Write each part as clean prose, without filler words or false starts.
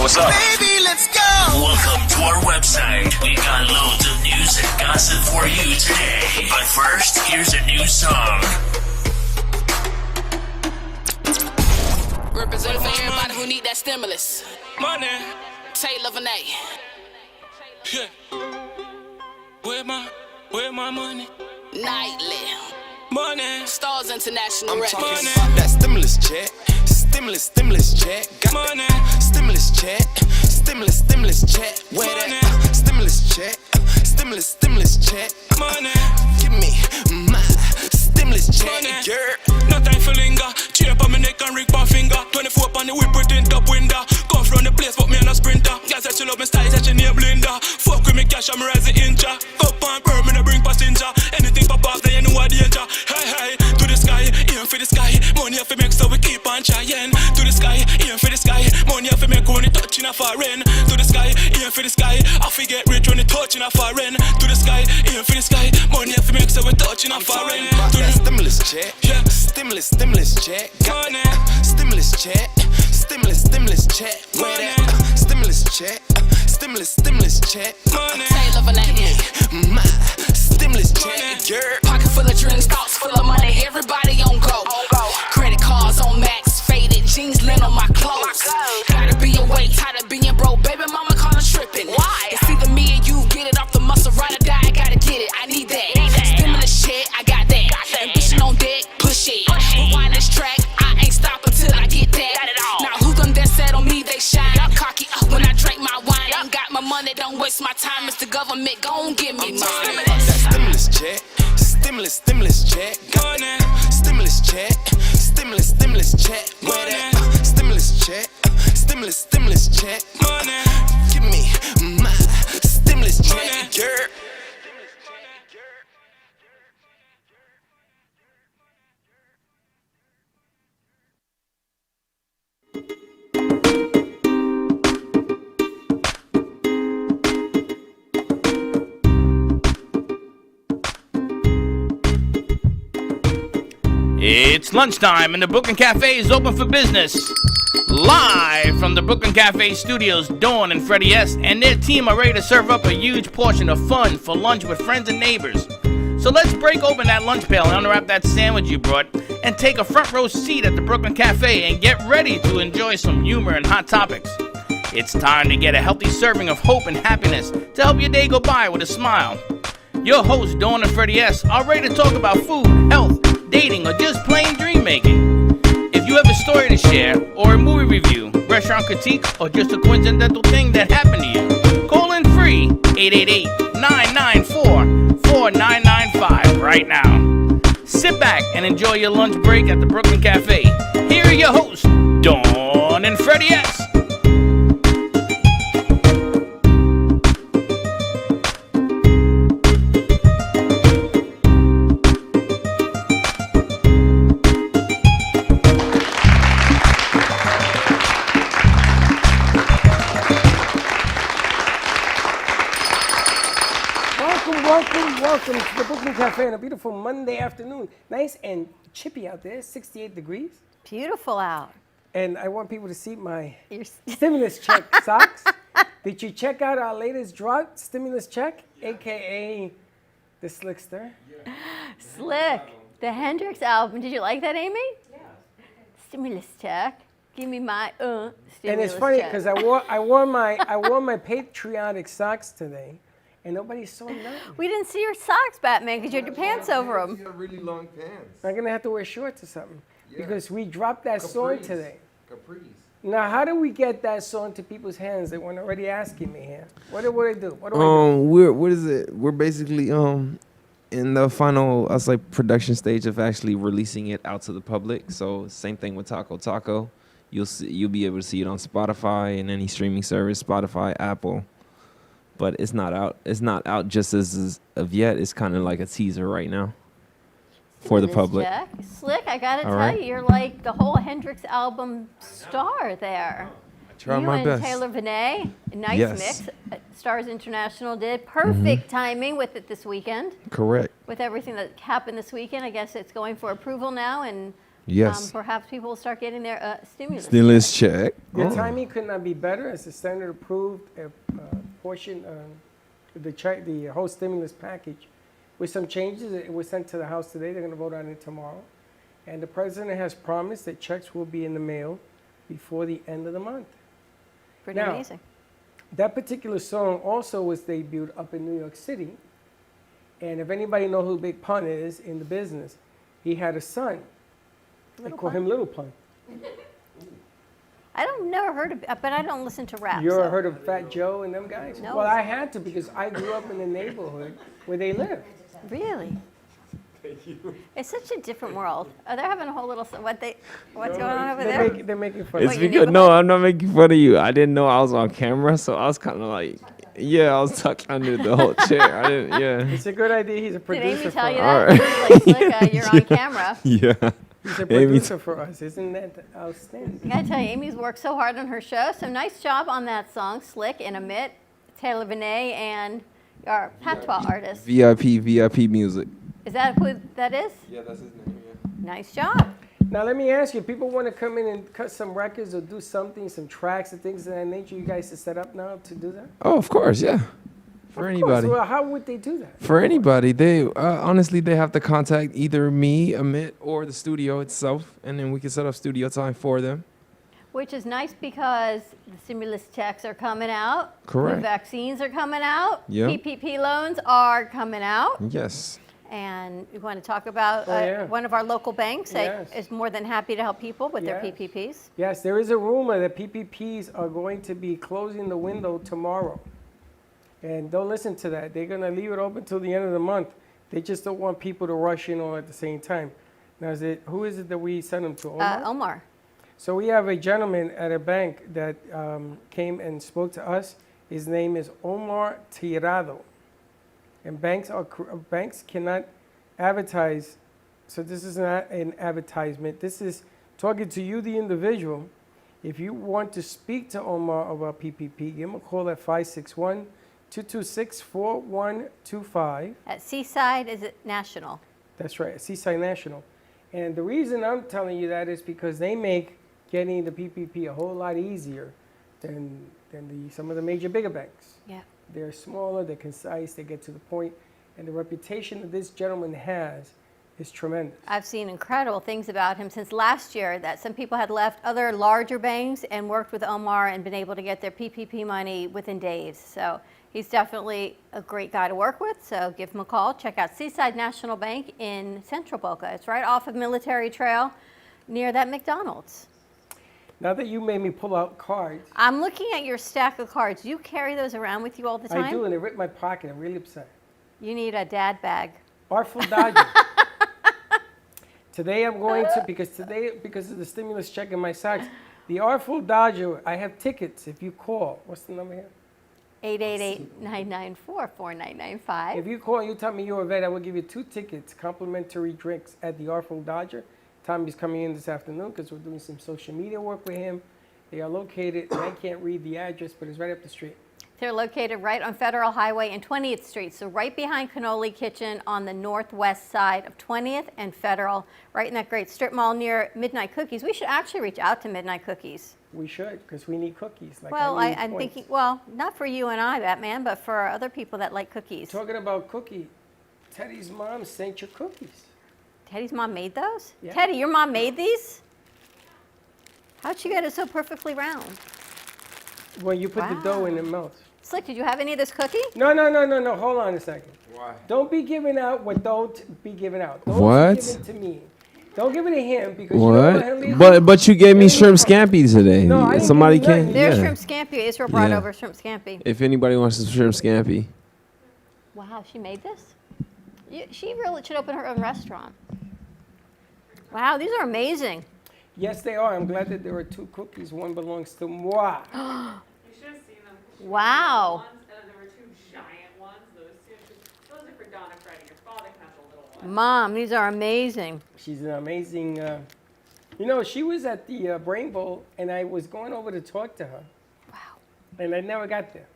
what's up? Baby, let's go. Welcome to our website. We got loads of news and gossip for you today. But first, here's a new song. Represent for everybody who need that stimulus. Money. Taylor Vanay. Yeah. Where my money? Nightly. Money. Stars International I'm Records. talking about that stimulus check. Stimulus check. Got Money. that stimulus check. Stimulus check. Where that stimulus check. Stimulus check. Money. Give me my stimulus check, Money. girl. No time for linger. Chain up on my neck and ring my finger. 24 on the whip with top window. Come from the place, but me and a sprinter. Girl said she love me style, said she name Blinda. Fuck with me cash, I'm rising incha. Up and burn, me no bring passenger. Anything pop off, then you know what danger. Hey, to the sky, aim for the sky. Money have to make, so we keep on trying. To the sky, aim for the sky. Money have to make when it touching a foreign. To the sky, aim for the sky. I forget rich when it touching a foreign. To the sky, aim for the sky. Money have to make, so we touching a foreign. About that stimulus check. Yeah. Stimulus check. Got Money. that stimulus check. Stimulus check. Where that stimulus check. Stimulus check. Money. Taylor Vanay. My stimulus check, girl. Pocket full of drinks, thoughts full of money. Everybody on go. Credit cards on max. Faded jeans, lint on my clothes. Gotta be away, tired of being broke. Baby mama call her tripping. Why? It's either me and you. Get it off the muscle, ride or die. I gotta get it. I need that. Stimulus check, I got that. Ambition on deck, push it. Rewind this track, I ain't stopping till I get that. Now who them that said on me they shine? Cocky up when I drink my wine. Ain't got my money, don't waste my time. It's the government, gon' give me mine. That stimulus check. Stimulus check. Got that stimulus check. Stimulus check. Where that stimulus check. Stimulus check. Money. Give me my stimulus check, girl. It's lunchtime and the Brooklyn Cafe is open for business. Live from the Brooklyn Cafe studios, Dawn and Freddie S. and their team are ready to serve up a huge portion of fun for lunch with friends and neighbors. So let's break open that lunch pail and unwrap that sandwich you brought and take a front row seat at the Brooklyn Cafe and get ready to enjoy some humor and hot topics. It's time to get a healthy serving of hope and happiness to help your day go by with a smile. Your hosts, Dawn and Freddie S., are ready to talk about food, health, dating, or just plain dream making. If you have a story to share, or a movie review, restaurant critique, or just a coincidental thing that happened to you, call in free 888-994-4995 right now. Sit back and enjoy your lunch break at the Brooklyn Cafe. Here are your hosts, Dawn and Freddie S. Welcome to the Brooklyn Cafe on a beautiful Monday afternoon. Nice and chippy out there, 68 degrees. Beautiful out. And I want people to see my stimulus check socks. Did you check out our latest drop, stimulus check, a.k.a. the Slickster? Slick. The Hendrix album. Did you like that, Amy? Yeah. Stimulus check. Give me my stimulus check. And it's funny because I wore my patriotic socks today. And nobody saw none. We didn't see your socks, Batman, because you had your pants over them. You have really long pants. I'm going to have to wear shorts or something. Yeah. Because we dropped that song today. Capris. Now, how do we get that song to people's hands? They weren't already asking me here. What do I do? We're basically in the final, I'll say, production stage of actually releasing it out to the public. So same thing with Taco Taco. You'll be able to see it on Spotify and any streaming service, Spotify, Apple. But it's not out. It's not out just as of yet. It's kind of like a teaser right now for the public. Check. Slick, I gotta tell you, you're like the whole Hendrix album star there. I try my best. You and Taylor Vanay, a nice mix. Stars International did perfect timing with it this weekend. Correct. With everything that happened this weekend, I guess it's going for approval now, and Yes. Perhaps people will start getting their stimulus. Stimulus check. The Oh. timing could not be better as the Senate approved a portion, the whole stimulus package with some changes. It was sent to the House today. They're going to vote on it tomorrow. And the president has promised that checks will be in the mail before the end of the month. Pretty Now, amazing. That particular song also was debuted up in New York City. And if anybody knows who Big Pun is in the business, he had a son. They Little call Pun? him Little Pun. Never heard of, but I don't listen to rap. You ever so- heard of Fat Joe and them guys? No. Well, I had to because I grew up in the neighborhood where they lived. Really? It's such a different world. Oh, they're having a whole little, what's going on over there? They're making fun It's of your me. because no, I'm not making fun of you. I didn't know I was on camera, so I was kind of like, yeah, I was tucked under the whole chair. I didn't, yeah, It's a good idea. He's a Did producer Amy for tell you us. that? Alright. Like, you're on camera. yeah. He's a Amy- producer for us. Isn't that outstanding? I gotta tell you, Amy's worked so hard on her show. So nice job on that song, Slick and Amit, Taylor Benet, and our patois artist. VIP music. Is that who that is? Yeah, that's his name. Nice job. Now, let me ask you, people want to come in and cut some records or do something, some tracks and things of that nature. You guys are set up now to do that? Oh, of course, yeah. For Of course. anybody. Well, how would they do that? For anybody, they honestly they have to contact either me, Amit, or the studio itself, and then we can set up studio time for them. Which is nice because the stimulus checks are coming out. Correct. The vaccines are coming out. Yep. PPP loans are coming out. Yes. And we want to talk about Oh, yeah. one of our local banks that Yes. is more than happy to help people with their Yes. PPPs. Yes, there is a rumor that PPPs are going to be closing the window tomorrow. And don't listen to that. They're going to leave it open till the end of the month. They just don't want people to rush in all at the same time. Now, who is it that we sent them to? Omar? Omar. So we have a gentleman at a bank that came and spoke to us. His name is Omar Tirado. And banks cannot advertise. So this is not an advertisement. This is talking to you, the individual. If you want to speak to Omar about PPP, give him a call at 561-226-4125. At Seaside, is it National? That's right, Seaside National. And the reason I'm telling you that is because they make getting the PPP a whole lot easier than some of the major bigger banks. Yeah. They're smaller, they're concise, they get to the point, and the reputation that this gentleman has is tremendous. I've seen incredible things about him since last year that some people had left other larger banks and worked with Omar and been able to get their PPP money within days. So he's definitely a great guy to work with. So give him a call. Check out Seaside National Bank in Central Boca. It's right off of Military Trail near that McDonald's. Now that you made me pull out cards, I'm looking at your stack of cards. Do you carry those around with you all the time? I do, and they ripped my pocket. I'm really upset. You need a dad bag. Artful Dodger. Today I'm going to, because of the stimulus check in my socks, the Artful Dodger, I have tickets if you call. What's the number here? 888-994-4995. If you call and you tell me you're a vet, I will give you 2 tickets, complimentary drinks at the Artful Dodger. Tommy's coming in this afternoon because we're doing some social media work with him. They are located, and I can't read the address, but it's right up the street. They're located right on Federal Highway and 20th Street, so right behind Cannoli Kitchen on the northwest side of 20th and Federal, right in that great strip mall near Midnight Cookies. We should actually reach out to Midnight Cookies. We should, because we need cookies. Like Well, I need I'm points. thinking, well, not for you and I, Batman, but for other people that like cookies. Talking about cookie, Teddy's mom sent you cookies. Teddy's mom made those? Yeah. Teddy, your mom made these? How'd she get it so perfectly round? When you put the dough in the mouth. Slick, did you have any of this cookie? No. Hold on a second. Why? Don't be giving out what don't be given out. Don't What? give it to me. Don't give it to him because you know what he'll leave But you gave me shrimp scampi today. No, I didn't Somebody give you can. nothing. There's Yeah. shrimp scampi. Israel brought Yeah. over shrimp scampi. If anybody wants some shrimp scampi. Wow, she made this? She really should open her own restaurant. Wow, these are amazing. Yes, they are. I'm glad that there are 2 cookies. One belongs to moi. You should have seen them. Wow. Ones, and then there were 2 giant ones. Those are for Donna Freddie. Your father can have the little one. Mom, these are amazing. She's an amazing. You know, she was at the Brain Bowl, and I was going over to talk to her. Wow. And I never got there.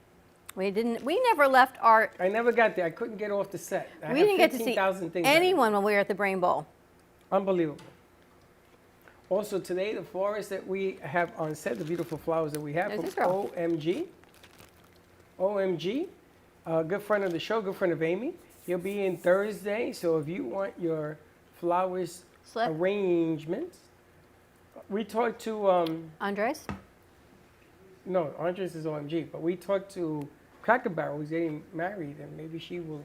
We never left our, I never got there. I couldn't get off the set. I we had didn't get to see 15,000 things. anyone when we were at the Brain Bowl. Unbelievable. Also today, the florist that we have on set, the beautiful flowers that we have There's from a girl. OMG, a good friend of the show, good friend of Amy. He'll be in Thursday, so if you want your flowers Slip. arrangements, we talked to, Andres? no, Andres is OMG, but we talked to Cracker Barrel, who's getting married, and maybe she will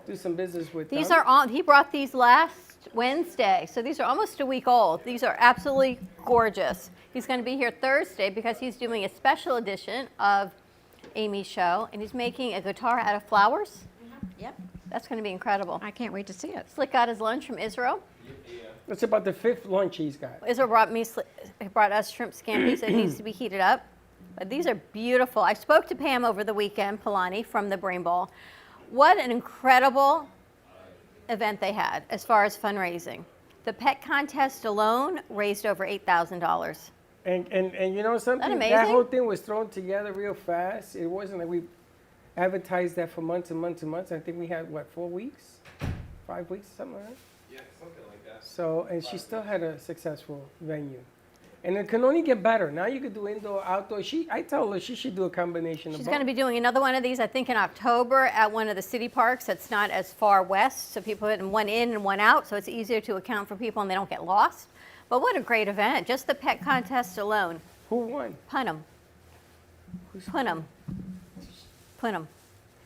do some business with These them. are on, he brought these last Wednesday, so these are almost a week old. These are absolutely gorgeous. He's going to be here Thursday because he's doing a special edition of Amy's show, and he's making a guitar out of flowers. Yep. That's going to be incredible. I can't wait to see it. Slick got his lunch from Israel. That's about the 5th lunch he's got. Israel brought us shrimp scampi, so it needs to be heated up. But these are beautiful. I spoke to Pam over the weekend, Polani from the Brain Bowl. What an incredible event they had as far as fundraising. The pet contest alone raised over $8,000. And you know something? Isn't that That amazing? whole thing was thrown together real fast. It wasn't like we advertised that for months and months and months. I think we had, what, 4 weeks? 5 weeks, something like that? Yeah, something like that. So, and she still had a successful venue. And it can only get better. Now you could do indoor, outdoor. I told her she should do a combination of She's both. going to be doing another one of these, I think, in October at one of the city parks that's not as far west. So people put one in and one out, so it's easier to account for people and they don't get lost. But what a great event. Just the pet contest alone. Who won? Punham. Who's Punham. Punham.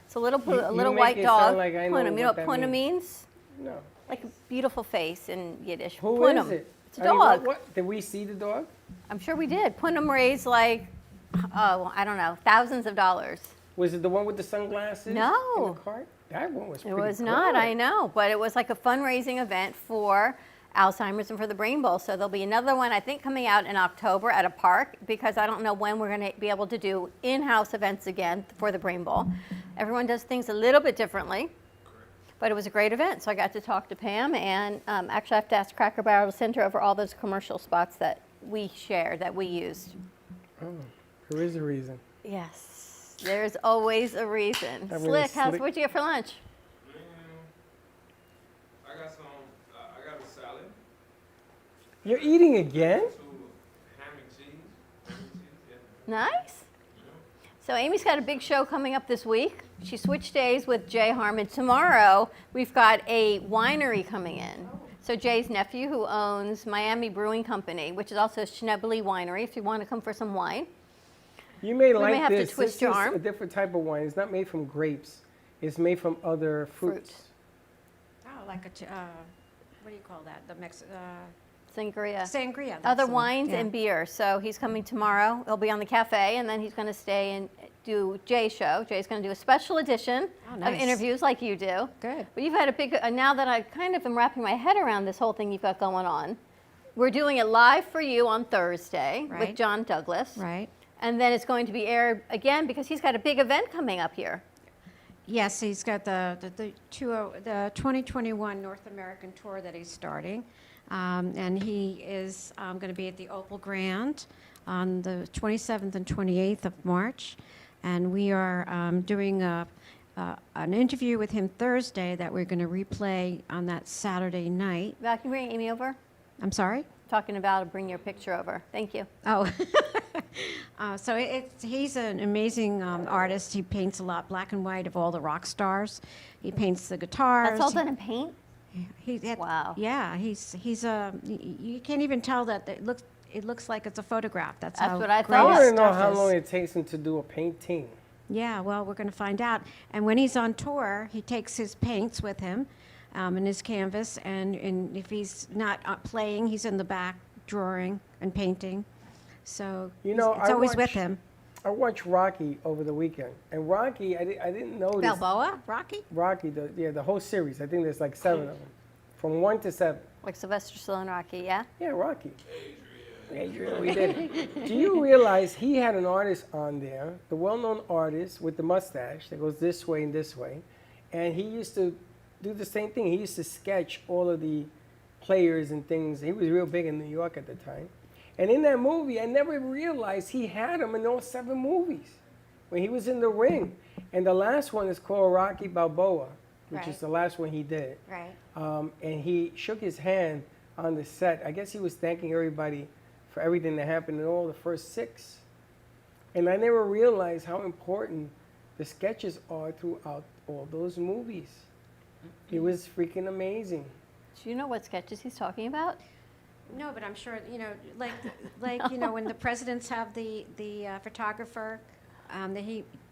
It's a little, You little make white it dog. sound like I know Punham. You know what what that Punham means? No. Like a beautiful face in Yiddish. Who Punham. is it? It's a I mean, dog. what? Did we see the dog? I'm sure we did. Punham raised like, oh, I don't know, thousands of dollars. Was it the one with the sunglasses? No. In the cart? That one was It pretty was not, good. I know, but it was like a fundraising event for Alzheimer's and for the Brain Bowl. So there'll be another one, I think, coming out in October at a park because I don't know when we're going to be able to do in-house events again for the Brain Bowl. Everyone does things a little bit differently, but it was a great event. So I got to talk to Pam, and actually I have to ask Cracker Barrel to send her over all those commercial spots that we shared, that we used. Oh, there is a reason. Yes, there's always a reason. I mean, Slick, it's what'd you get for lunch? I got some. I got a salad, You're eating again? ham and cheese. Yeah. Nice. So Amy's got a big show coming up this week. She switched days with Jay Harmon. Tomorrow, we've got a winery coming in. So Jay's nephew, who owns Miami Brewing Company, which is also a Schnebly winery, if you want to come for some wine. You may We like may have to this. twist This your is arm. a different type of wine. It's not made from grapes. It's made from other fruits. Oh, like a, what do you call that? The Sangria. sangria. that's Other the one. wines Yeah. and beer. So he's coming tomorrow. He'll be on the cafe, and then he's going to stay and do Jay's show. Jay's going to do a special edition Oh, of nice. interviews like you do. Good. But you've had a big, now that I kind of am wrapping my head around this whole thing you've got going on, we're doing it live for you on Thursday with Right. John Douglas. Right. And then it's going to be aired again because he's got a big event coming up here. Yes, he's got the 2021 North American tour that he's starting. And he is going to be at the Opal Grand on the 27th and 28th of March. And we are doing an interview with him Thursday that we're going to replay on that Saturday night. Val, can you bring Amy over? I'm sorry? Talking about bring your picture over. Thank you. Oh, so he's an amazing artist. He paints a lot black and white of all the rock stars. He paints the guitars. That's all done in paint? Wow. Yeah, he's you can't even tell that it looks like it's a photograph. That's That's how what I great I thought. his want to know stuff how is. long it takes him to do a painting. Yeah, well, we're going to find out. And when he's on tour, he takes his paints with him and his canvas. And if he's not playing, he's in the back drawing and painting. So You know, it's I always with watch- him. I watched Rocky over the weekend, and Rocky, I didn't notice. Balboa, Rocky? Rocky, the whole series. I think there's like 7 of them, from 1 to 7. Like Sylvester Stallone, Rocky, yeah? Yeah, Rocky. Adrian, we did it. Do you realize he had an artist on there, the well-known artist with the mustache that goes this way and this way, and he used to do the same thing. He used to sketch all of the players and things. He was real big in New York at the time. And in that movie, I never realized he had him in all 7 movies when he was in the ring. And the last one is called Rocky Balboa, which Right. is the last one he did. Right. And he shook his hand on the set. I guess he was thanking everybody for everything that happened in all the first 6. And I never realized how important the sketches are throughout all those movies. It was freaking amazing. Do you know what sketches he's talking about? No, but I'm sure, like you know, when the presidents have the photographer,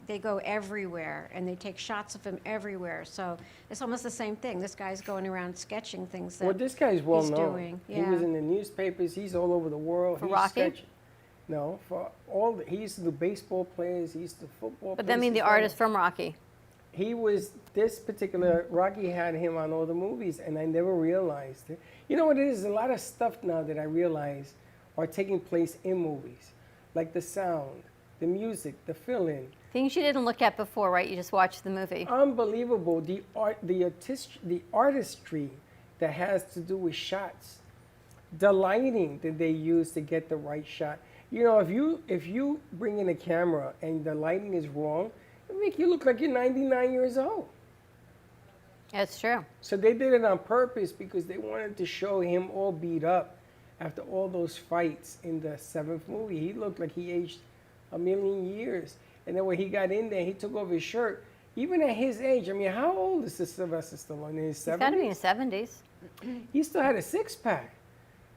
they go everywhere and they take shots of him everywhere. So it's almost the same thing. This guy's going around sketching things that Well, this guy's well he's known. doing. He was Yeah. in the newspapers. He's all over the world. For He's Rocky? sketching. No, for all he used to do baseball players. He used to football. But I mean players, the he's artist from Rocky. He was this particular Rocky had him on all the movies, and I never realized it. You know what it is? A lot of stuff now that I realize are taking place in movies, like the sound, the music, the fill-in. Things you didn't look at before, right? You just watched the movie. Unbelievable. The artistry that has to do with shots, the lighting that they use to get the right shot. You know, if you bring in a camera and the lighting is wrong, it make you look like you're 99 years old. That's true. So they did it on purpose because they wanted to show him all beat up after all those fights in the 7th movie. He looked like he aged a million years. And then when he got in there, he took off his shirt. Even at his age, I mean, how old is this Sylvester Stallone? In his 70s? He's got to be in his 70s. He still had a 6-pack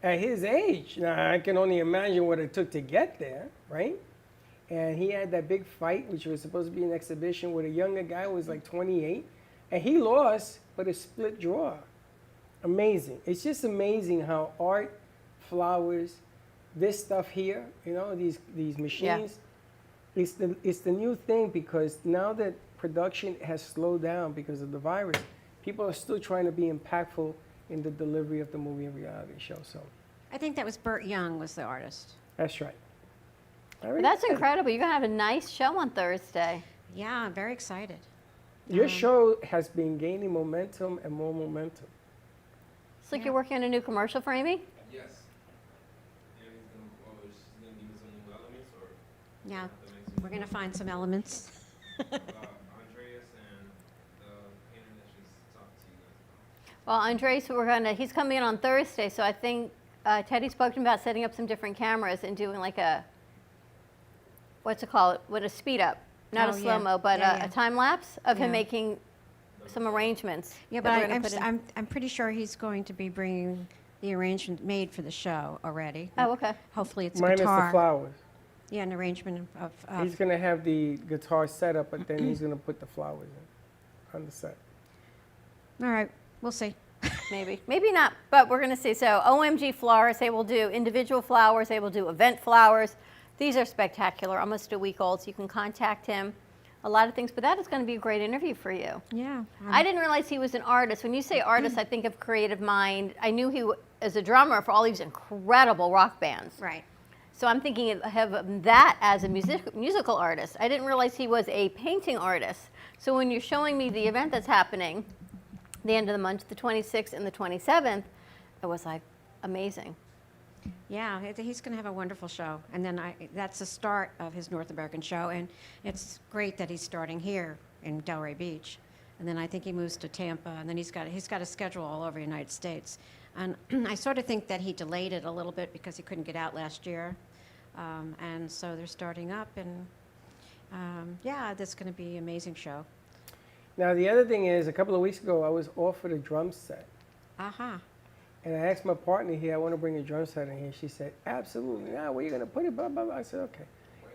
at his age. Now, I can only imagine what it took to get there, right? And he had that big fight, which was supposed to be an exhibition with a younger guy who was like 28. And he lost, but a split draw. Amazing. It's just amazing how art, flowers, this stuff here, you know, these machines, it's the new thing because now that production has slowed down because of the virus, people are still trying to be impactful in the delivery of the movie and reality show. So I think that was Burt Young was the artist. that's right. But that's incredible. You're going to have a nice show on Thursday. Yeah, I'm very excited. Your show has been gaining momentum and more momentum. It's like you're working on a new commercial for Amy? Yes. And he's gonna give us some new elements or Yeah, we're going to find some elements. Andreas and the painter that she's talked to you guys about. Well, Andres, he's coming in on Thursday, so I think Teddy spoke to him about setting up some different cameras and doing like a, what's it called, with a speed up. Not Oh, a yeah. slow-mo, but Yeah, yeah. a time lapse of him Yeah. making some arrangements. Yeah, that we're but gonna put in. I'm pretty sure he's going to be bringing the arrangement made for the show already. Oh, okay. Hopefully it's Minus guitar. the flowers. Yeah, an arrangement of He's going to have the guitar set up, but then he's going to put the flowers in on the set. all right, we'll see. Maybe, maybe not, but we're going to see. So OMG Flowers, they will do individual flowers, they will do event flowers. These are spectacular, almost a week old, so you can contact him. A lot of things, but that is going to be a great interview for you. Yeah. I didn't realize he was an artist. When you say artist, I think of Creative Mind. I knew he as a drummer for all these incredible rock bands. Right. So I'm thinking of that as a musical artist. I didn't realize he was a painting artist. So when you're showing me the event that's happening, the end of the month, the 26th and the 27th, it was like amazing. Yeah, he's going to have a wonderful show. And then that's the start of his North American show. And it's great that he's starting here in Delray Beach. And then I think he moves to Tampa. And then he's got a schedule all over the United States. And I sort of think that he delayed it a little bit because he couldn't get out last year. And so they're starting up. And yeah, that's going to be an amazing show. Now, the other thing is, a couple of weeks ago, I was offered a drum set. Aha. And I asked my partner here, I want to bring a drum set in here. She said, absolutely not. Where are you going to put it? Blah, blah, blah. I said, okay.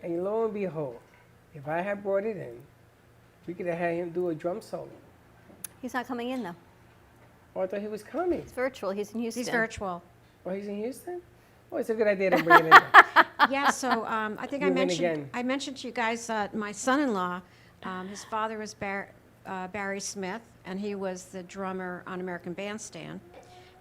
And lo and behold, if I had brought it in, we could have had him do a drum solo. He's not coming in, though. Oh, I thought he was coming. It's virtual. He's in Houston. He's virtual. Oh, he's in Houston? Oh, it's a good idea to bring it in. Yeah, so I think You win again. I mentioned to you guys my son-in-law, his father was Barry Smith, and he was the drummer on American Bandstand.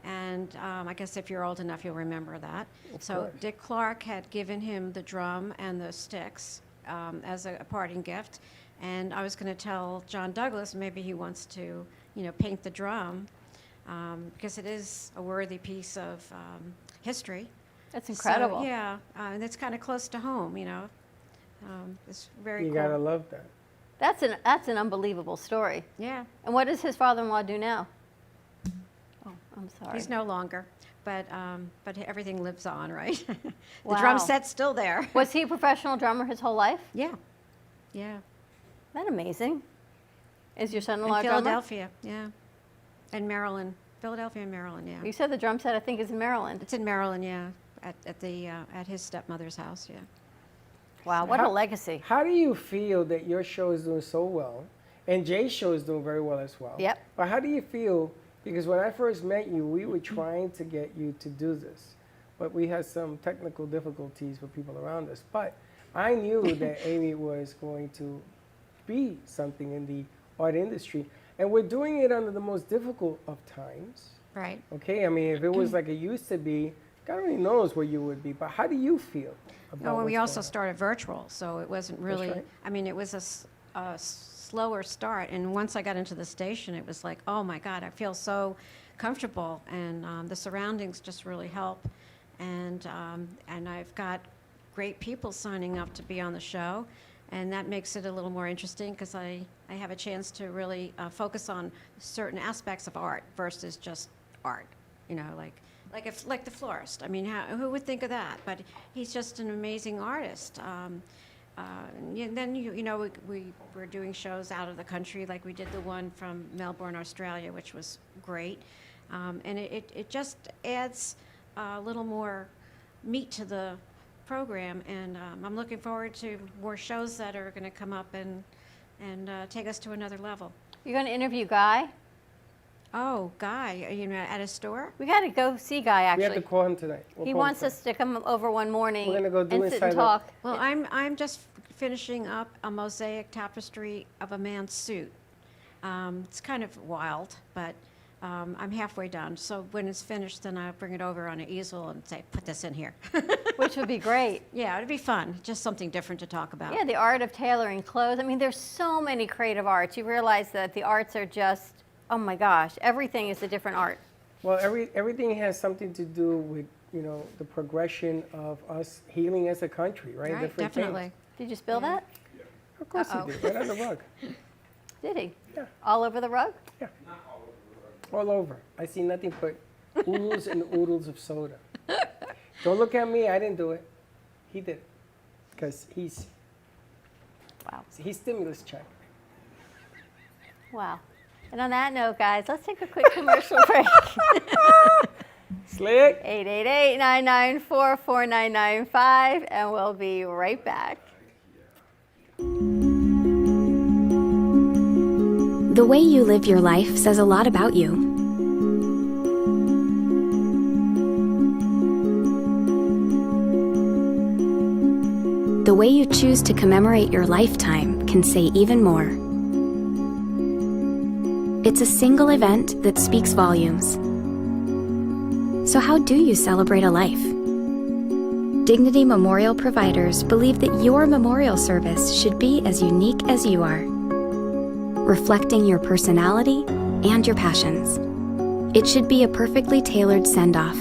And I guess if you're old enough, you'll remember that. So course. Dick Clark had given him the drum and the sticks as a parting gift. And I was going to tell John Douglas maybe he wants to, paint the drum because it is a worthy piece of history. That's incredible. So, yeah, and it's kind of close to home, it's very You cool. got to love that. That's an unbelievable story. Yeah. And what does his father-in-law do now? Oh, I'm sorry. He's no longer, but everything lives on, right? The Wow. drum set's still there. Was he a professional drummer his whole life? Yeah, yeah. Isn't that amazing? Is your In son-in-law a drummer? Philadelphia, yeah. And Maryland. Philadelphia and Maryland, yeah. You said the drum set, I think, is in Maryland. It's in Maryland, yeah. At his stepmother's house, yeah. Wow, what a legacy. How do you feel that your show is doing so well, and Jay's show is doing very well as well? Yep. But how do you feel? Because when I first met you, we were trying to get you to do this, but we had some technical difficulties with people around us. But I knew that Amy was going to be something in the art industry, and we're doing it under the most difficult of times. Right. Okay, I mean, if it was like it used to be, God only knows where you would be. But how do you feel about Oh, well, we what's also going on? started virtual, so it wasn't really, right. I mean, it was a slower start. And once I got into the station, it was like, oh my God, I feel so comfortable. And the surroundings just really help. And I've got great people signing up to be on the show. And that makes it a little more interesting because I have a chance to really focus on certain aspects of art versus just art, you know, like the florist. I mean, who would think of that? But he's just an amazing artist. And then we're doing shows out of the country, like we did the one from Melbourne, Australia, which was great. And it just adds a little more meat to the program, and I'm looking forward to more shows that are going to come up and take us to another level. You're going to interview Guy? Oh, Guy, at a store? We got to go see Guy, We actually. have to call him tonight. We'll He call him wants us to come over one morning We're gonna go do and sit Inside and Out. talk. Well, I'm just finishing up a mosaic tapestry of a man's suit. It's kind of wild, but I'm halfway done. So when it's finished, then I'll bring it over on an easel and say, put this in here. Which would be great. Yeah, it'd be fun. Just something different to talk about. Yeah, the art of tailoring clothes. I mean, there's so many creative arts. You realize that the arts are just, oh my gosh, everything is a different art. Well, everything has something to do with, the progression of us healing as a country, right? Right, Different definitely. things. Did you spill that? Of course he did, right on the rug. Did he? Yeah. All over the rug? All over. I see nothing but oodles and oodles of soda. Don't look at me, I didn't do it. He did it. Because he's stimulus check. Wow. And on that note, guys, let's take a quick commercial break. Slick. 888-994-4995, and we'll be right back. The way you live your life says a lot about you. The way you choose to commemorate your lifetime can say even more. It's a single event that speaks volumes. So how do you celebrate a life? Dignity Memorial Providers believe that your memorial service should be as unique as you are, reflecting your personality and your passions. It should be a perfectly tailored send-off,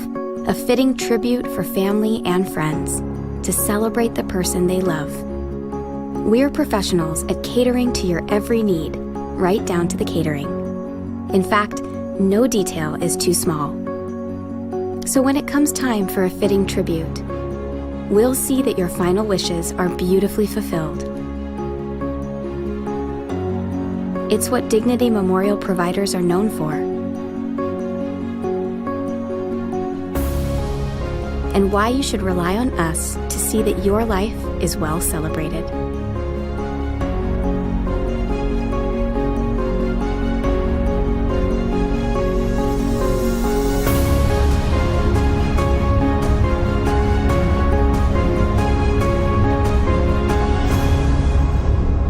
a fitting tribute for family and friends to celebrate the person they love. We're professionals at catering to your every need, right down to the catering. In fact, no detail is too small. So when it comes time for a fitting tribute, we'll see that your final wishes are beautifully fulfilled. It's what Dignity Memorial Providers are known for. And why you should rely on us to see that your life is well celebrated.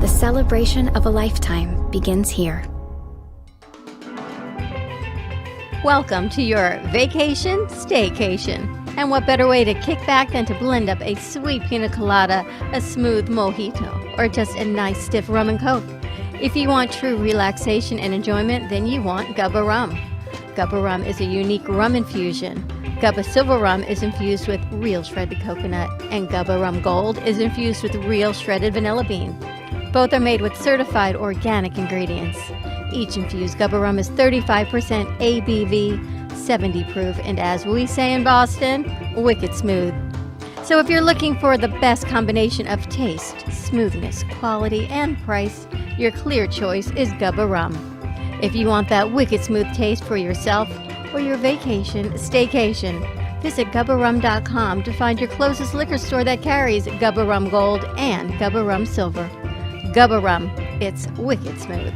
The celebration of a lifetime begins here. Welcome to your vacation staycation. And what better way to kick back than to blend up a sweet pina colada, a smooth mojito, or just a nice stiff rum and coke. If you want true relaxation and enjoyment, then you want Gubba Rum. Gubba Rum is a unique rum infusion. Gubba Silver Rum is infused with real shredded coconut, and Gubba Rum Gold is infused with real shredded vanilla bean. Both are made with certified organic ingredients. Each infused Gubba Rum is 35% ABV, 70 proof, and as we say in Boston, wicked smooth. So if you're looking for the best combination of taste, smoothness, quality, and price, your clear choice is Gubba Rum. If you want that wicked smooth taste for yourself or your vacation, staycation, visit GubbaRum.com to find your closest liquor store that carries Gubba Rum Gold and Gubba Rum Silver. Gubba Rum, it's wicked smooth.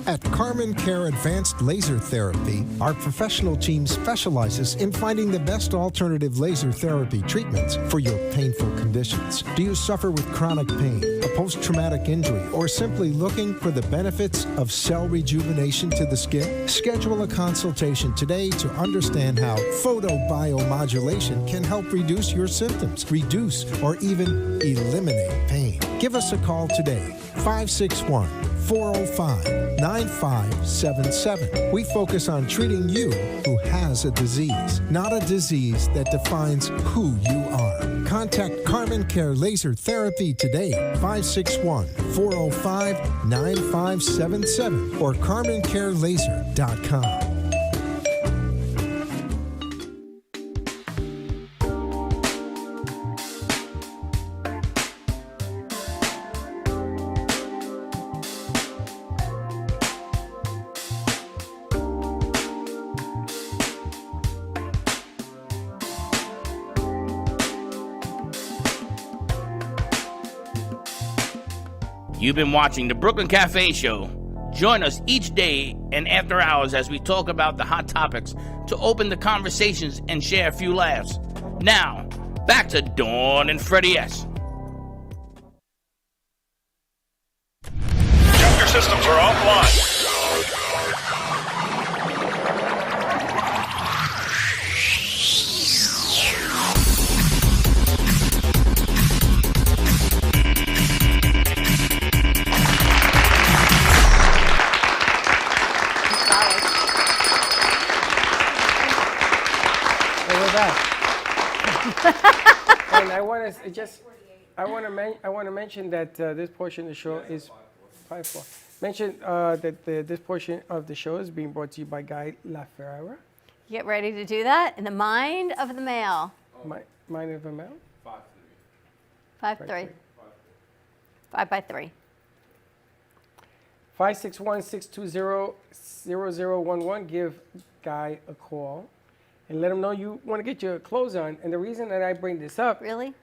At Carmen Care Advanced Laser Therapy, our professional team specializes in finding the best alternative laser therapy treatments for your painful conditions. Do you suffer with chronic pain, a post-traumatic injury, or simply looking for the benefits of cell rejuvenation to the skin? Schedule a consultation today to understand how photobiomodulation can help reduce your symptoms, reduce or even eliminate pain. Give us a call today, 561-405-9577. We focus on treating you who has a disease, not a disease that defines who you are. Contact Carmen Care Laser Therapy today, 561-405-9577 or CarmenCareLaser.com. You've been watching the Brooklyn Cafe Show. Join us each day and after hours as we talk about the hot topics to open the conversations and share a few laughs. Now, back to Dawn and Freddie S. Your systems are offline. And I want to mention that this portion of the show is 5-4. Mention that this portion of the show is being brought to you by Guy LaFerrara. Get ready to do that in the mind of the male. Mind of the male? 5-3. 5x3. 561-620-0011. Give Guy a call and let him know you want to get your clothes on. And the reason that I bring this up... Really?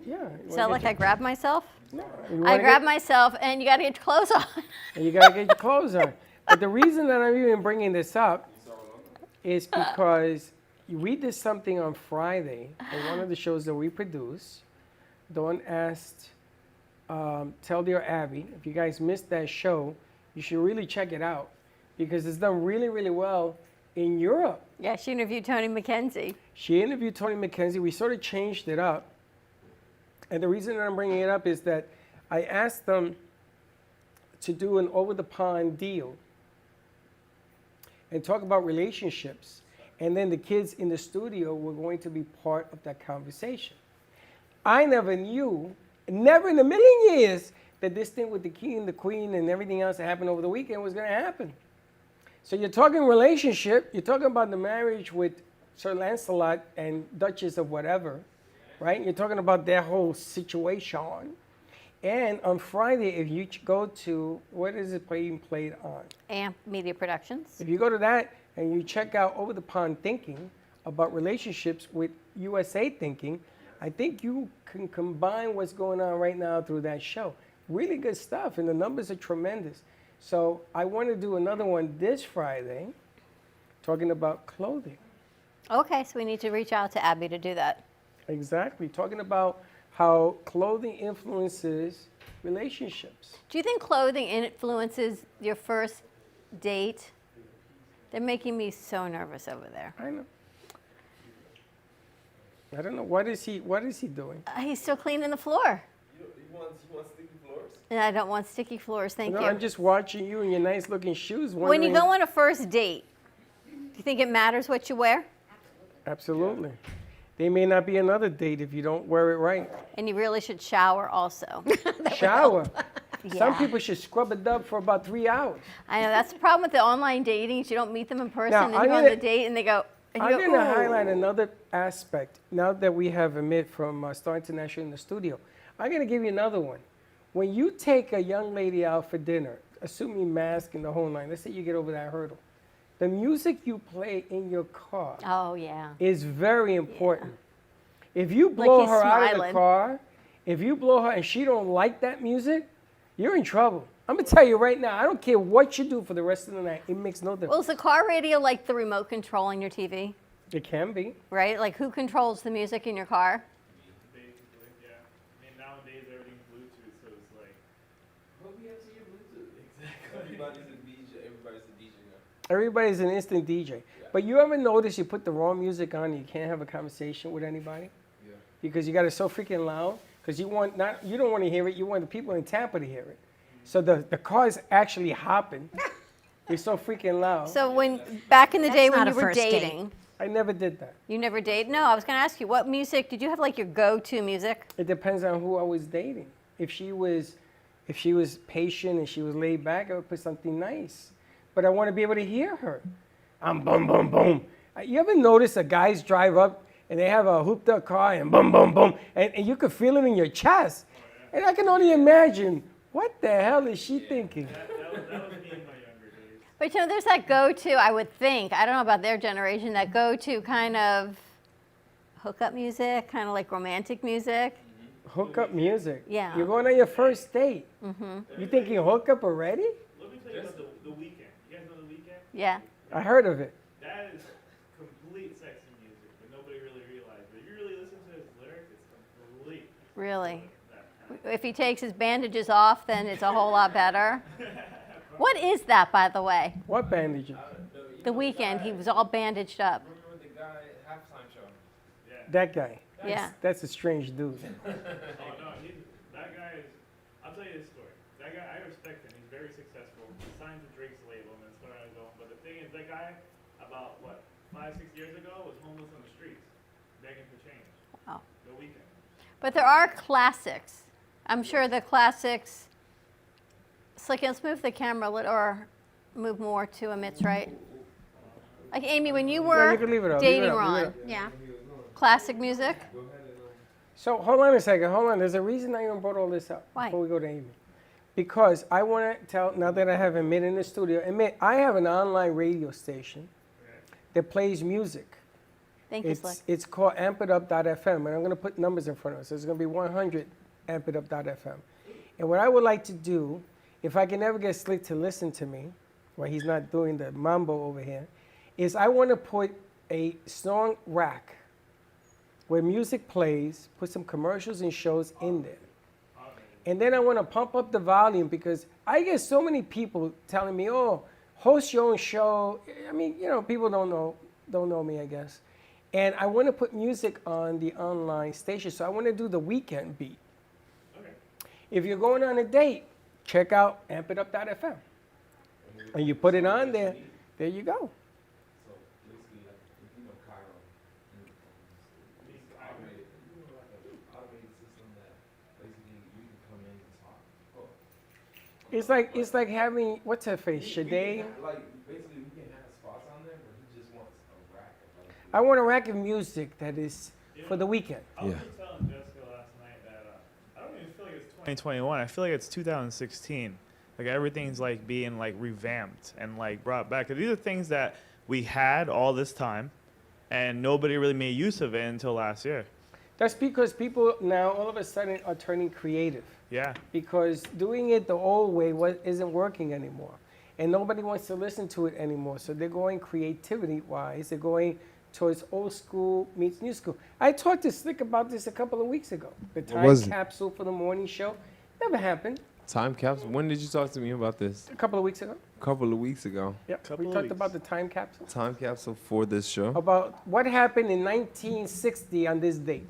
Yeah. Sound like I grabbed myself? No. I grabbed myself, and you got to get your clothes on. And you got to get your clothes on. But the reason that I'm even bringing this up is because we did something on Friday for one of the shows that we produce. Dawn asked Tell Dear Abby, if you guys missed that show, you should really check it out because it's done really, really well in Europe. Yeah, she interviewed Tony McKenzie. She interviewed Tony McKenzie. We sort of changed it up. And the reason that I'm bringing it up is that I asked them to do an over-the-pond deal and talk about relationships. And then the kids in the studio were going to be part of that conversation. I never knew, never in a million years, that this thing with the king and the queen and everything else that happened over the weekend was going to happen. So you're talking relationship, you're talking about the marriage with Sir Lancelot and Duchess of whatever, right? You're talking about their whole situation. And on Friday, if you go to, what is it being played on? AMP Media Productions. If you go to that and you check out Over the Pond Thinking about relationships with USA Thinking, I think you can combine what's going on right now through that show. Really good stuff, and the numbers are tremendous. So I want to do another one this Friday talking about clothing. Okay, so we need to reach out to Abby to do that. Exactly, talking about how clothing influences relationships. Do you think clothing influences your first date? They're making me so nervous over there. I know. I don't know. What is he doing? He's still cleaning the floor. He wants sticky floors? And I don't want sticky floors, thank you. I'm just watching you in your nice looking shoes. When you go on a first date, do you think it matters what you wear? Absolutely. There may not be another date if you don't wear it right. And you really should shower also. Shower. Some Yeah. people should scrub a dub for about 3 hours. I know that's the problem with the online dating. You don't meet them in person, Now, and I'm you go on gonna- the date, and they go. And you I'm go, going to "Ooh." highlight another aspect. Now that we have Amit from Star International in the studio, I'm going to give you another one. When you take a young lady out for dinner, assuming mask and the whole nine, let's say you get over that hurdle, the music you play in your car Oh yeah. is very important. If you Like blow he's her out of the smiling. car, if you blow her and she don't like that music, you're in trouble. I'm gonna tell you right now, I don't care what you do for the rest of the night, it makes no difference. Well, is the car radio like the remote control on your TV? It can be. Right? Like who controls the music in your car? Basically, yeah. I mean, nowadays everything's Bluetooth, so it's like. Hope you answer your Bluetooth. Exactly. Everybody's a DJ now. Everybody's an instant DJ. But you ever notice you put the wrong music on and you can't have a conversation with anybody? Yeah. Because you got it so freaking loud. Because you don't want to hear it, you want the people in Tampa to hear it. So the car is actually hopping. It's so freaking loud. So when back in the day That's when not you a were first date. dating, I never did that. you never dated? No, I was going to ask you, what music, did you have like your go-to music? It depends on who I was dating. If she was patient and she was laid back, I would put something nice. But I want to be able to hear her. I'm boom, boom, boom. You ever notice a guys drive up and they have a hooped up car and boom, boom, boom, and you can feel it in your chest. And I can only imagine, what the hell is she thinking? That was me in my younger days. But you know, there's that go-to, I would think, I don't know about their generation, that go-to kind of hookup music, kind of like romantic music. Hookup music. Yeah. You're going on your first date. You thinking hookup already? Let me tell you about the Weeknd. You guys know the Weeknd? Yeah. I heard of it. That is complete sexy music, but nobody really realized. But if you really listen to his lyrics, it's complete. Really? If he takes his bandages off, then it's a whole lot better. What is that, by the way? What bandages? The Weeknd, he was all bandaged up. Remember the guy halftime show? That guy. Yeah. That's a strange dude. Oh no, that guy is. I'll tell you this story. That guy, I respect him. He's very successful. He signed to Drake's label and then started on his own. But the thing is, that guy, about what, 5-6 years ago, was homeless on the streets, begging for change. Wow. The Weeknd. But there are classics. I'm sure the classics. Slick, let's move the camera a little, or move more to Amit's right. Like Amy, when you were you can leave it up, leave it dating up, leave it Ron, up. Yeah. classic music. So hold on a second, hold on. There's a reason I even brought all this up Why? before we go to Amy. Because I want to tell, now that I have Amit in the studio, Amit, I have an online radio station that plays music. Thank you, Slick. It's called ampitup.fm, and I'm going to put numbers in front of us. There's going to be 100 ampitup.fm. And what I would like to do, if I can ever get Slick to listen to me, while he's not doing the mambo over here, is I want to put a song rack where music plays, put some commercials and shows in there. And then I want to pump up the volume because I get so many people telling me, oh, host your own show. I mean, you know, people don't know me, I guess. And I want to put music on the online station. So I want to do the weekend beat. Okay. If you're going on a date, check out ampitup.fm. And you put it on there, there you go. So basically, like, if you know Cairo, automated system that basically you can come in and talk. It's like having, what's her face, Sade? Like, basically, we can have spots on there, but he just wants a rack of like. I want a rack of music that is for the weekend. I was just telling Jessica last night that I don't even feel like it's 2021. I feel like it's 2016. Like everything's like being like revamped and like brought back. 'Cause these are things that we had all this time, and nobody really made use of it until last year. That's because people now all of a sudden are turning creative. Yeah. Because doing it the old way isn't working anymore. And nobody wants to listen to it anymore. So they're going creativity-wise. They're going towards old school meets new school. I talked to Slick about this a couple of weeks ago. The time was it? capsule for the morning show. Never happened. Time capsule. When did you talk to me about this? A couple of weeks ago. A couple of weeks ago. Yep. Couple We of talked weeks. about the time capsule. Time capsule for this show. About what happened in 1960 on this date.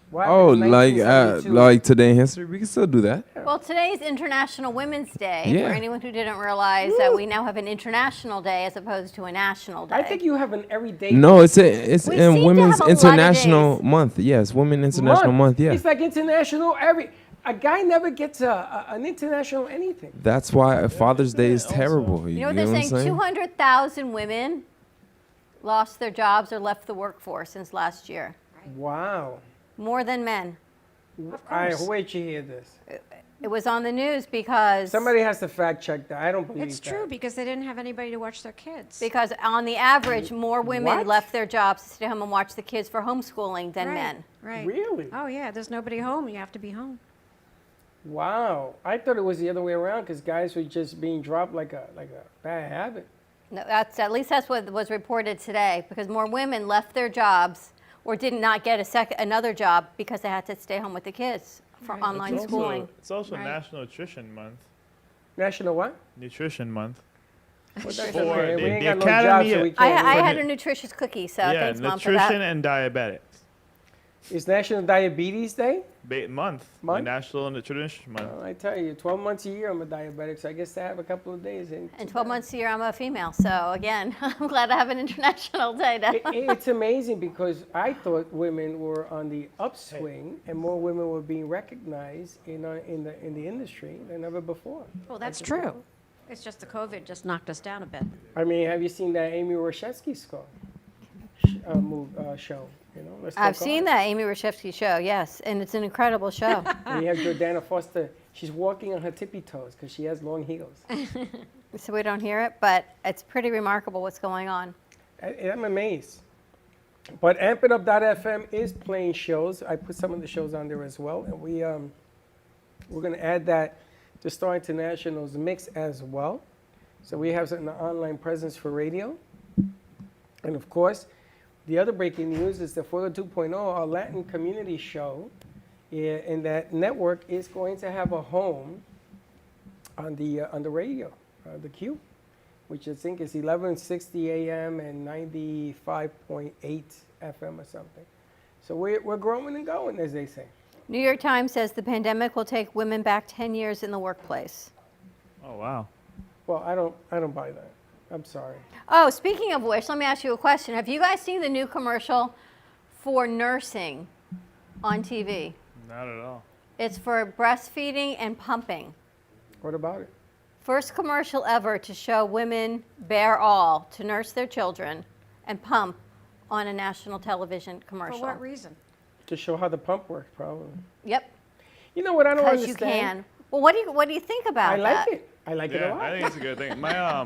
What Oh, happened in like 1972? like today in history, we can still do that. Well, today's International Women's Day. Yeah. For anyone who didn't realize that we now have an international day as opposed to a national day. I think you have an everyday. No, it's We seem in to Women's have a lot of International days. Month. Yes, Women International Month. Yeah. It's like international every. A guy never gets an international anything. That's why Father's Day is terrible. You know what get they're I'm saying? 200,000 women lost their jobs or left the workforce since last year. Wow. More than men. Where'd you hear this? It was on the news because... Somebody has to fact check that. I don't believe It's that. true because they didn't have anybody to watch their kids. Because on the average, more women What? left their jobs to stay home and watch the kids for homeschooling than men. Right. Really? Oh yeah, there's nobody home. You have to be home. Wow. I thought it was the other way around because guys were just being dropped like a bad habit. No, at least that's what was reported today, because more women left their jobs or did not get another job because they had to stay home with the kids for online schooling. It's also National Nutrition Month. National what? Nutrition Month. What's that? For Okay, we the ain't got no Academy job, so we of- can't. I had a nutritious cookie, so yeah, thanks, Mom, for that. nutrition and diabetics. It's National Diabetes Day? Month. Month? National Nutrition Month. Well, I tell you, 12 months a year I'm a diabetic, so I guess I have a couple of days. And 12 months a year, I'm a female. So again, I'm glad I have an international day now. It's amazing because I thought women were on the upswing and more women were being recognized in the industry than ever before. Well, that's true. It's just the COVID just knocked us down a bit. I mean, have you seen that Amy Rashevsky show? You know, Let's I've Talk seen Art. that Amy Rashevsky show, yes, and it's an incredible show. And you have Jordana Foster. She's walking on her tippy toes because she has long heels. So we don't hear it, but it's pretty remarkable what's going on. I'm amazed. But AmpItUp.fm is playing shows. I put some of the shows on there as well, and we're going to add that to Star International's mix as well. So we have an online presence for radio. And of course, the other breaking news is the Fuego 2.0, our Latin community show, and that network is going to have a home on the radio, the Q, which I think is 1160 AM and 95.8 FM or something. So we're growing and going, as they say. New York Times says the pandemic will take women back 10 years in the workplace. Oh wow. Well, I don't buy that. I'm sorry. Oh, speaking of which, let me ask you a question. Have you guys seen the new commercial for nursing on TV? Not at all. It's for breastfeeding and pumping. What about it? First commercial ever to show women bear all to nurse their children and pump on a national television commercial. For what reason? To show how the pump works, probably. Yep. You know what I don't Because understand? you can. Well, what do you think about I that? like it. I like it a Yeah, lot. I think it's a good thing. My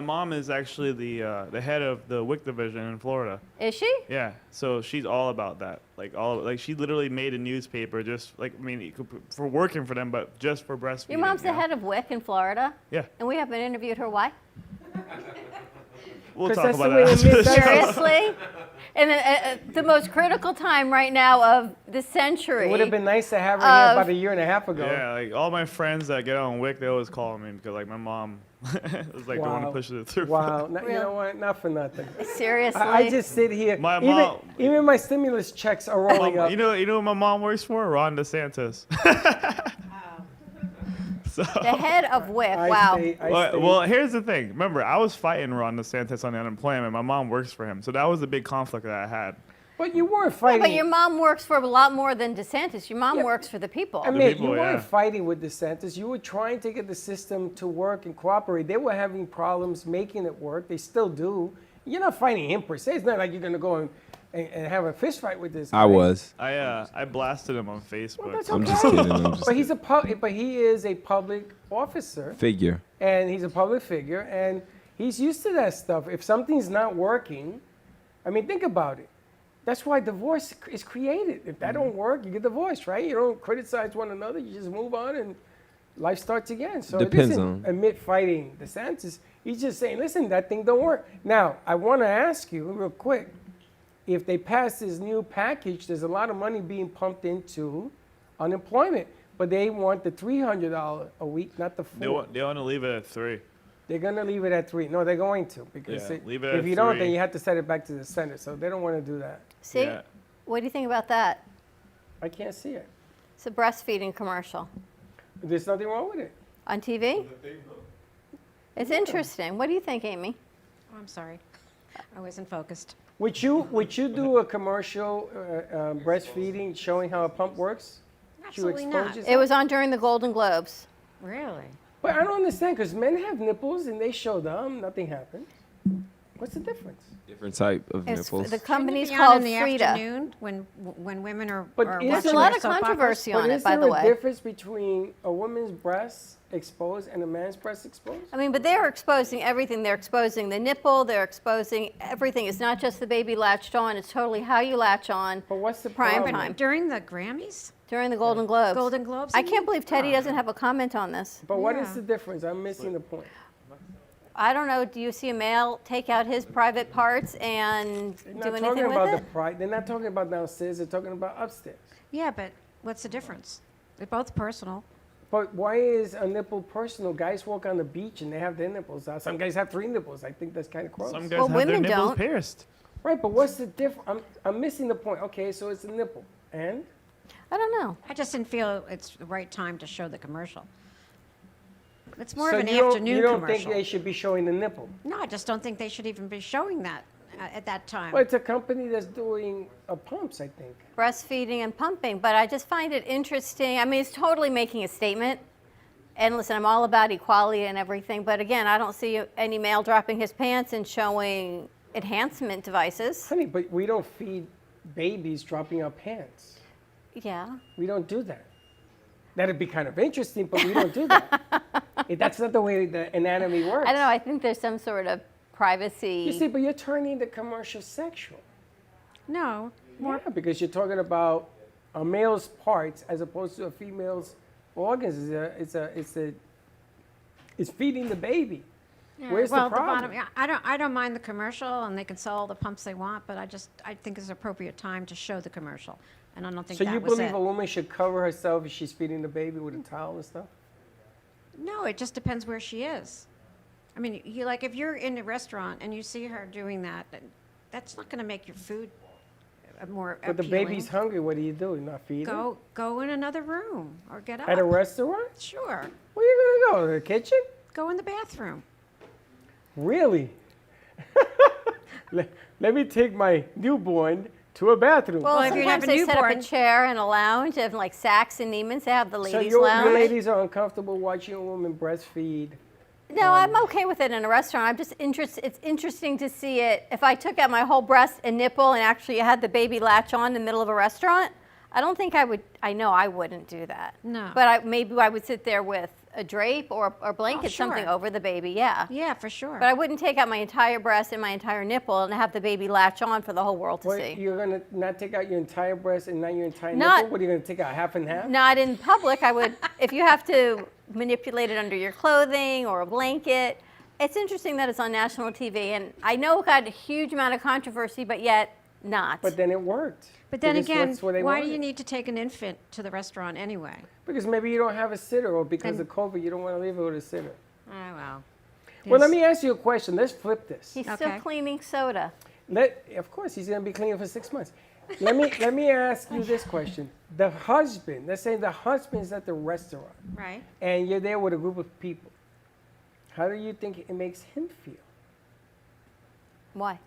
mom is actually the head of the WIC division in Florida. Is she? Yeah, so she's all about that. Like she literally made a newspaper just like for working for them, but just for breastfeeding. Your mom's the yeah. head of WIC in Florida. Yeah. And we haven't interviewed her. Why? We'll 'Cause talk that's about the way that. it is. Seriously? And the most critical time right now of the century. It would have been nice to have her here about a year and a half ago. Yeah, like all my friends that get on WIC, they always call me because like my mom was like the one to push it through. Wow. You know what? Not for nothing. Seriously? I just sit here. My even, mom- even my stimulus checks are rolling up. You know what my mom works for? Ron DeSantis. So, The head of WIC. I Wow. stay- I well, stay- well, here's the thing. Remember, I was fighting Ron DeSantis on the unemployment. My mom works for him, so that was the big conflict that I had. But you weren't Yeah, fighting. but your mom works for a lot more than DeSantis. Your mom works for the people. I mean, people, you weren't yeah. fighting with DeSantis. You were trying to get the system to work and cooperate. They were having problems making it work. They still do. You're not fighting him per se. It's not like you're going to go and have a fist fight with this guy. I was. I blasted him on Facebook. That's I'm okay. just kidding. I'm just But he is a public officer. figure. And he's a public figure, and he's used to that stuff. If something's not working, I mean, think about it. That's why divorce is created. If that don't work, you get divorced, right? You don't criticize one another. You just move on, and life starts again. So Depends it isn't on- amid fighting DeSantis. He's just saying, listen, that thing don't work. Now, I want to ask you real quick, if they pass this new package, there's a lot of money being pumped into unemployment, but they want the $300 a week, not the $400. They want to leave it at 3. They're going to leave it at 3. No, they're going to, because Yeah, leave it if at you don't, 3. then you have to send it back to the Senate. So they don't want to do that. See? Yeah. What do you think about that? I can't see it. It's a breastfeeding commercial There's nothing wrong with it. on TV. It's interesting. What do you think, Amy? Oh, I'm sorry. I wasn't focused. Would you do a commercial breastfeeding showing how a pump works? Absolutely not. It was on during the Golden Globes. Really? But I don't understand because men have nipples and they show them, nothing happened. What's the difference? Different type of It's- nipples. the company's Shouldn't it be called on in the Frida. afternoon when women are But are is There's watching a lot their of soap operas? controversy But on is it, by the there a way. difference between a woman's breast exposed and a man's breast exposed? I mean, but they're exposing everything. They're exposing the nipple. They're exposing everything. It's not just the baby latched on. It's totally how you latch on. But what's the prime problem? time During the Grammys? during the Golden Globes? Golden Globes, I you can't mean? believe Teddy Oh. doesn't have a comment on this. But what is Yeah. the difference? I'm missing the point. I don't know. Do you see a male take out his private parts and They're do not anything talking with about it? the pride. They're not talking about downstairs. They're talking about upstairs. Yeah, but what's the difference? They're both personal. But why is a nipple personal? Guys walk on the beach and they have their nipples out. Some guys have 3 nipples. I think that's kind of gross. Some guys Well, have their women nipples don't. pierced. Right, but what's the difference? I'm missing the point. Okay, so it's a nipple. And? I don't know. I just didn't feel it's the right time to show the commercial. It's more So of an you don't- afternoon You don't commercial. think they should be showing the nipple? No, I just don't think they should even be showing that at that time. Well, it's a company that's doing pumps, I think. Breastfeeding and pumping, but I just find it interesting. I mean, it's totally making a statement. And listen, I'm all about equality and everything, but again, I don't see any male dropping his pants and showing enhancement devices. Honey, but we don't feed babies dropping our pants. Yeah. We don't do that. That'd be kind of interesting, but we don't do that. That's not the way the anatomy works. I don't know. I think there's some sort of privacy. You see, but you're turning the commercial sexual. No. Yeah, because you're talking about a male's parts as opposed to a female's organs. It's feeding the baby. Yeah, Where's well, the problem? bottom, yeah, I don't mind the commercial, and they can sell all the pumps they want, but I think it's an appropriate time to show the commercial, and I don't think So that you was believe it. a woman should cover herself if she's feeding the baby with a towel and stuff? No, it just depends where she is. I mean, if you're in a restaurant and you see her doing that, that's not going to make your food more But the appealing. baby's hungry. What do? You not feed her? Go in another room or get up. At a restaurant? Sure. Where you gonna go? To the kitchen? Go in the bathroom. Really? Let me take my newborn to a bathroom. Well, if you have sometimes a they set up a newborn- chair in a lounge, and like Saks and Neiman's, they have the so ladies' your lounge. ladies are uncomfortable watching a woman breastfeed. No, I'm okay with it in a restaurant. I'm just interested. It's interesting to see it. If I took out my whole breast and nipple and actually had the baby latch on in the middle of a restaurant, I don't think I would. I know I wouldn't do that. No. But maybe I would sit there with a drape or blanket, sure. something over the baby. Yeah. Yeah, for sure. But I wouldn't take out my entire breast and my entire nipple and have the baby latch on for the whole world to What, see. you're gonna not take out your entire breast and not your entire Not- nipple? What are you gonna take out, half and half? Not in public. I would, if you have to manipulate it under your clothing or a blanket. It's interesting that it's on national TV, and I know it got a huge amount of controversy, but yet not. But then it worked. But then Because again, that's what they why do wanted. you need to take an infant to the restaurant anyway? Because maybe you don't have a sitter, or because And- of COVID, you don't want to leave it with a sitter. Oh, well. Well, let Yes. me ask you a question. Let's flip this. He's still Okay. cleaning soda. Of course, he's going to be cleaning for 6 months. Let me ask you this question. The husband, let's say the husband is at the restaurant, Right. and you're there with a group of people. How do you think it makes him feel? Why?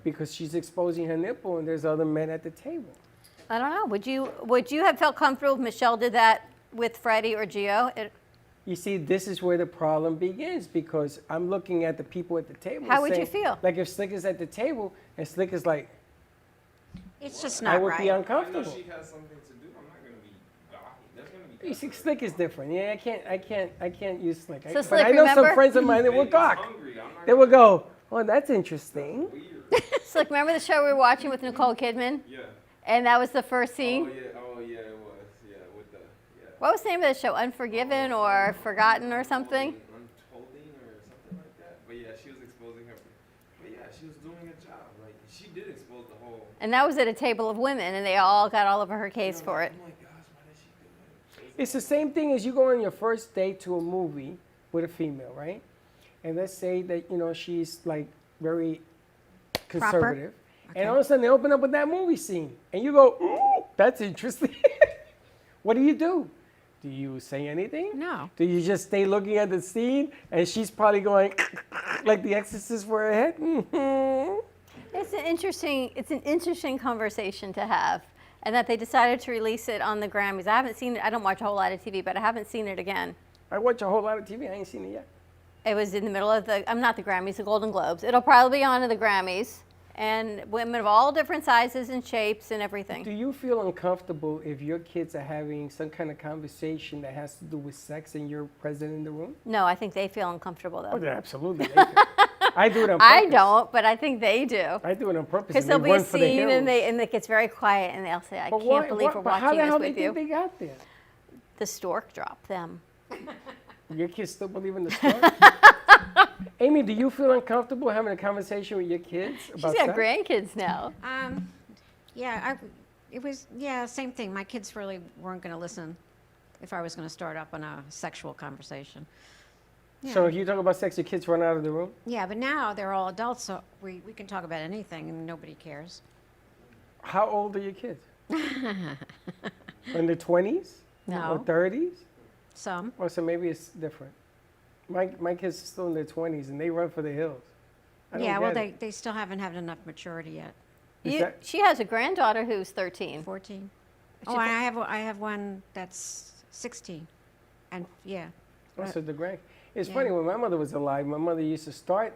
Because she's exposing her nipple, and there's other men at the table. I don't know. Would you have felt comfortable if Michelle did that with Freddie or Gio? You see, this is where the problem begins, because I'm looking at the people at the table. How would you saying- feel? Like if Slick is at the table, and Slick is like, It's just I not would right. be uncomfortable. she has something to do. I'm not gonna be gawky. That's gonna be. You see, Slick is different. Yeah, I can't use Slick. So But Slick, I know some remember- friends of mine that will gawk. They will go, oh, that's interesting. Slick, remember the show we were watching with Nicole Kidman? Yeah. And that was the first scene? Oh yeah, it was. Yeah, with the What was the name of the show? Unforgiven or Forgotten or something? unfolding or something like that. But yeah, she was exposing her. But yeah, she was doing a job. Like she did expose the whole. And that was at a table of women, and they all got all over her case for it. Oh my gosh, why did she do it? It's the same thing as you go on your first date to a movie with a female, right? And let's say that, she's like very conservative. And all of a sudden they open up with that movie scene. And you go, ooh, that's interesting. What do? Do you say anything? No. Do you just stay looking at the scene and she's probably going like the Exorcist for her head? Mm-hmm. It's an interesting conversation to have, and that they decided to release it on the Grammys. I haven't seen it. I don't watch a whole lot of TV, but I haven't seen it again. I watch a whole lot of TV. I ain't seen it yet. It was in the middle of the, not the Grammys, the Golden Globes. It'll probably be on at the Grammys, and women of all different sizes and shapes and everything. Do you feel uncomfortable if your kids are having some kind of conversation that has to do with sex and you're present in the room? No, I think they feel uncomfortable though. Oh, absolutely. They do. I do it on purpose. I don't, but I think they do. I do it on purpose. Because there'll be a scene and it gets very quiet and they'll say, I can't believe we're watching this with you. How the hell do you think they got there? The stork dropped them. Your kids still believe in the stork? Amy, do you feel uncomfortable having a conversation with your kids about She's got sex? grandkids now. Same thing. My kids really weren't going to listen if I was going to start up on a sexual conversation. Yeah. So if you talk about sex, your kids run out of the room? Yeah, but now they're all adults, so we can talk about anything and nobody cares. How old are your kids? In their 20s? No. Or 30s? Some. Or so maybe it's different. My kids are still in their 20s and they run for the hills. Yeah, well, they still haven't had enough maturity yet. She has a granddaughter who's 13. 14. Oh, I have one that's 16. And yeah. So the grand. It's funny, when my mother was alive, my mother used to start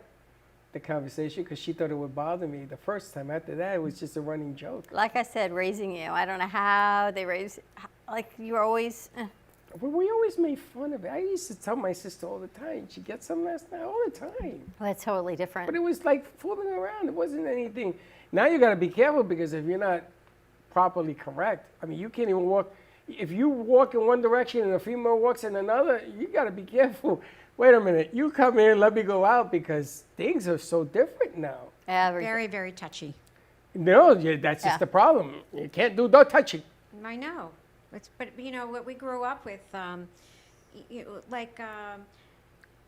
the conversation because she thought it would bother me the first time. After that, it was just a running joke. Like I said, raising you. I don't know how they raise, like you're always. Well, we always made fun of it. I used to tell my sister all the time. She gets some last night all the time. Well, it's totally different. But it was like flipping around. It wasn't anything. Now you got to be careful because if you're not properly correct, I mean, you can't even walk. If you walk in one direction and a female walks in another, you got to be careful. Wait a minute. You come here and let me go out because things are so different now. Very, very touchy. No, that's just the problem. You can't do no touching. I know. But you know what we grew up with, the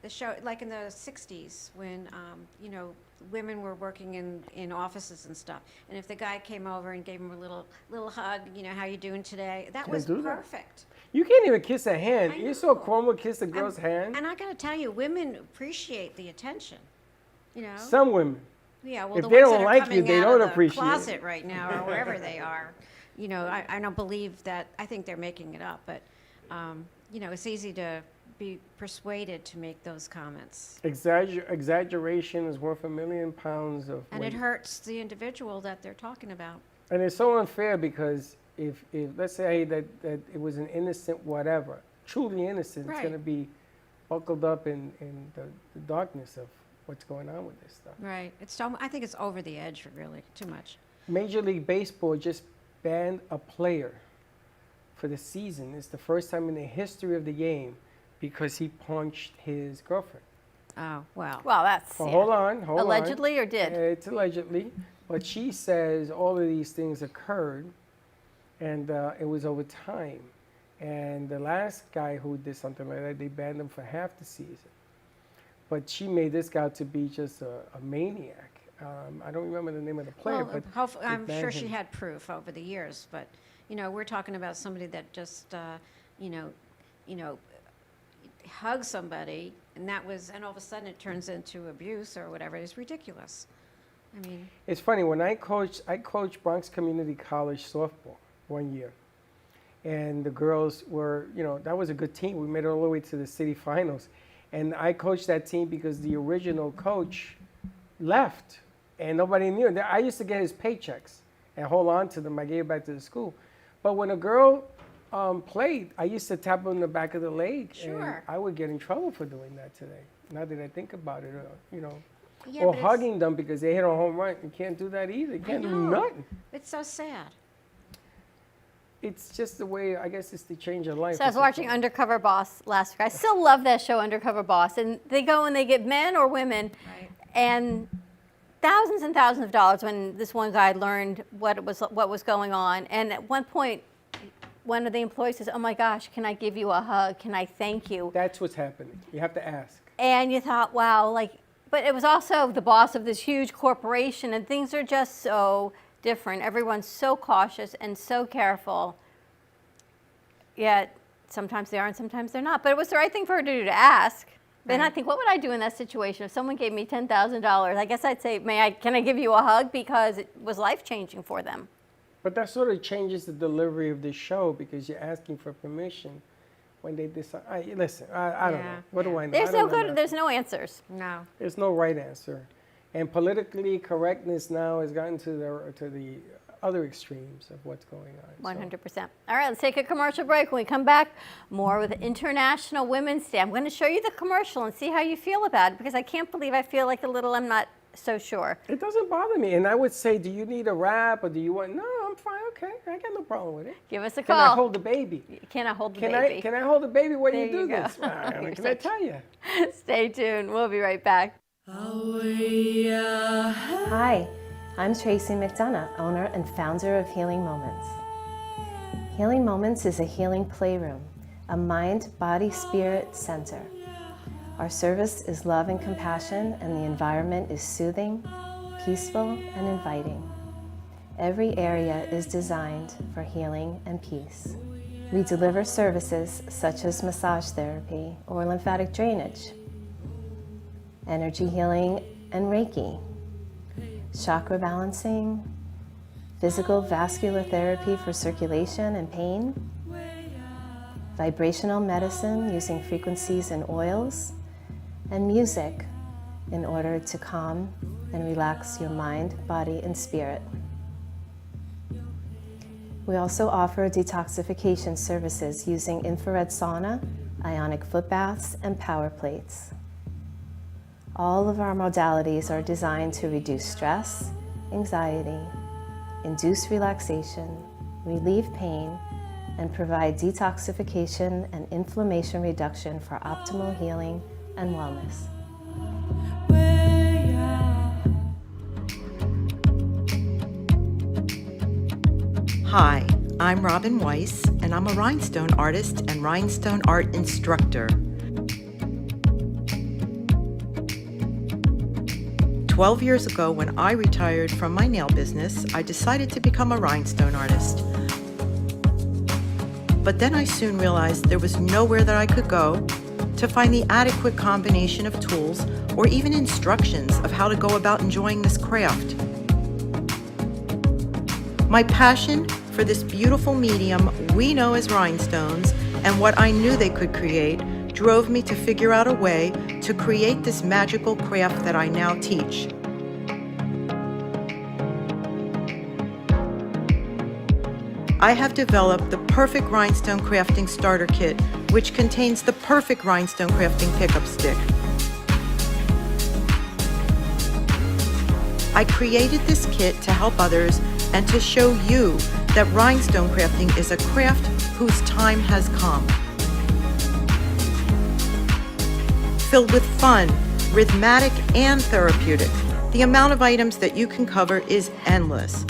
show, like in the '60s when women were working in offices and stuff, and if the guy came over and gave him a little hug, how you doing today? That was perfect. You can't even kiss a hand. You saw Cuomo kiss a girl's hand. And I got to tell you, women appreciate the attention. Some women. Yeah, well, if the they ones don't that are like you, coming they out don't of the appreciate closet it. right now or wherever they are. I don't believe that. I think they're making it up, but it's easy to be persuaded to make those comments. Exaggeration is worth a million pounds of And weight. it hurts the individual that they're talking about. And it's so unfair because if let's say that it was an innocent whatever, truly innocent, it's going to be buckled up in the darkness of what's going on with this stuff. Right. I think it's over the edge, really, too much. Major League Baseball just banned a player for the season. It's the first time in the history of the game because he punched his girlfriend. Oh, wow. Well, that's... Well, hold on. Allegedly or did? It's allegedly. But she says all of these things occurred and it was over time. And the last guy who did something like that, they banned him for half the season. But she made this guy to be just a maniac. I don't remember the name of the player, but I'm sure she had proof over the years. But we're talking about somebody that just hugs somebody, and all of a sudden it turns into abuse or whatever. It's ridiculous. I mean, it's funny when I coached Bronx Community College softball one year, and the girls were that was a good team. We made it all the way to the city finals, and I coached that team because the original coach left. And nobody knew. I used to get his paychecks and hold on to them. I gave it back to the school. But when a girl played, I used to tap her in the back of the leg. Sure. And I would get in trouble for doing that today. Now that I think about it, Yeah, or hugging them because they hit a home run. You can't do that either. You can't do nothing. It's so sad. It's just the way, I guess it's the change of life. So I was watching Undercover Boss last week. I still love that show, Undercover Boss. And they go and they get men or women. Right. And thousands and thousands of dollars when this one guy learned what was going on. And at one point, one of the employees says, "Oh my gosh, can I give you a hug? Can I thank you?" That's what's happening. You have to ask. And you thought, wow, but it was also the boss of this huge corporation, and things are just so different. Everyone's so cautious and so careful. Yet sometimes they are and sometimes they're not. But it was the right thing for her to do to ask. Then I think, what would I do in that situation if someone gave me $10,000? I guess I'd say, can I give you a hug, because it was life-changing for them. But that sort of changes the delivery of the show, because you're asking for permission when they decide. Listen, I don't know. What do I know? There's no answers. No. There's no right answer. And politically correctness now has gotten to the other extremes of what's going on. 100%. All right, let's take a commercial break. When we come back, more with International Women's Day. I'm going to show you the commercial and see how you feel about it, because I can't believe I feel like I'm not so sure. It doesn't bother me. And I would say, do you need a wrap, or do you want, no, I'm fine, okay. I got no problem with it. Give us a call. Can I hold the baby? Can I hold the baby? Can I hold the baby while There you do you go. this? Can I tell you? Stay tuned. We'll be right back. Hi, I'm Tracy McDonough, owner and founder of Healing Moments. Healing Moments is a healing playroom, a mind, body, spirit center. Our service is love and compassion, and the environment is soothing, peaceful, and inviting. Every area is designed for healing and peace. We deliver services such as massage therapy or lymphatic drainage, energy healing and Reiki, chakra balancing, physical vascular therapy for circulation and pain, vibrational medicine using frequencies and oils, and music in order to calm and relax your mind, body, and spirit. We also offer detoxification services using infrared sauna, ionic foot baths, and power plates. All of our modalities are designed to reduce stress, anxiety, induce relaxation, relieve pain, and provide detoxification and inflammation reduction for optimal healing and wellness. Hi, I'm Robin Weiss, and I'm a rhinestone artist and rhinestone art instructor. 12 years ago, when I retired from my nail business, I decided to become a rhinestone artist. But then I soon realized there was nowhere that I could go to find the adequate combination of tools or even instructions of how to go about enjoying this craft. My passion for this beautiful medium we know as rhinestones and what I knew they could create drove me to figure out a way to create this magical craft that I now teach. I have developed the perfect rhinestone crafting starter kit, which contains the perfect rhinestone crafting pickup stick. I created this kit to help others and to show you that rhinestone crafting is a craft whose time has come. Filled with fun, rhythmic, and therapeutic, the amount of items that you can cover is endless.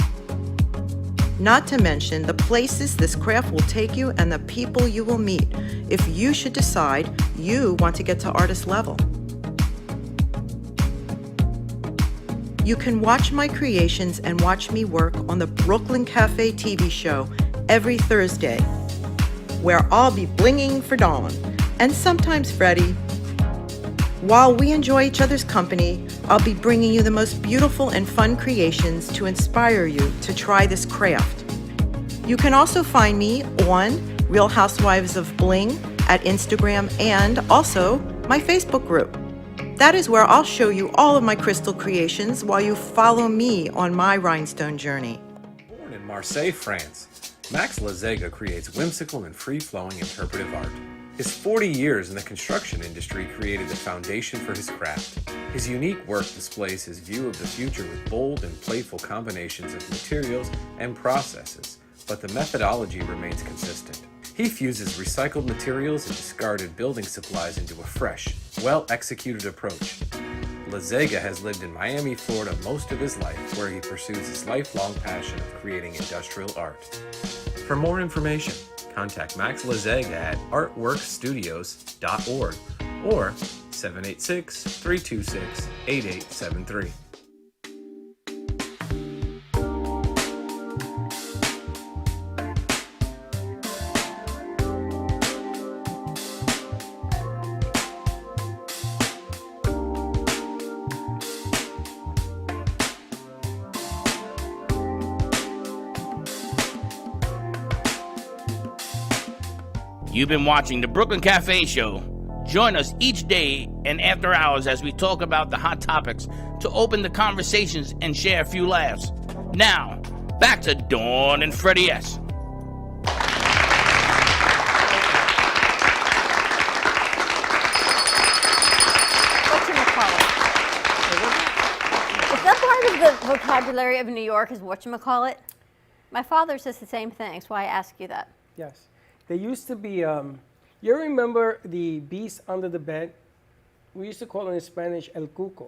Not to mention the places this craft will take you and the people you will meet if you should decide you want to get to artist level. You can watch my creations and watch me work on the Brooklyn Cafe TV show every Thursday, where I'll be blinging for Dawn, and sometimes Freddie. While we enjoy each other's company, I'll be bringing you the most beautiful and fun creations to inspire you to try this craft. You can also find me on Real Housewives of Bling at Instagram and also my Facebook group. That is where I'll show you all of my crystal creations while you follow me on my rhinestone journey. Born in Marseille, France, Max Lazega creates whimsical and free-flowing interpretive art. His 40 years in the construction industry created the foundation for his craft. His unique work displays his view of the future with bold and playful combinations of materials and processes, but the methodology remains consistent. He fuses recycled materials and discarded building supplies into a fresh, well-executed approach. Lazega has lived in Miami, Florida most of his life, where he pursues his lifelong passion of creating industrial art. For more information, contact Max Lazega at artworkstudios.org or 786-326-8873. You've been watching the Brooklyn Cafe Show. Join us each day and after hours as we talk about the hot topics to open the conversations and share a few laughs. Now, back to Dawn and Freddie S. Is that part of the vocabulary of New York is whatchamacallit? My father says the same thing, that's why I ask you that. Yes. There used to be, you remember the beast under the bed? We used to call it in Spanish El Cuco.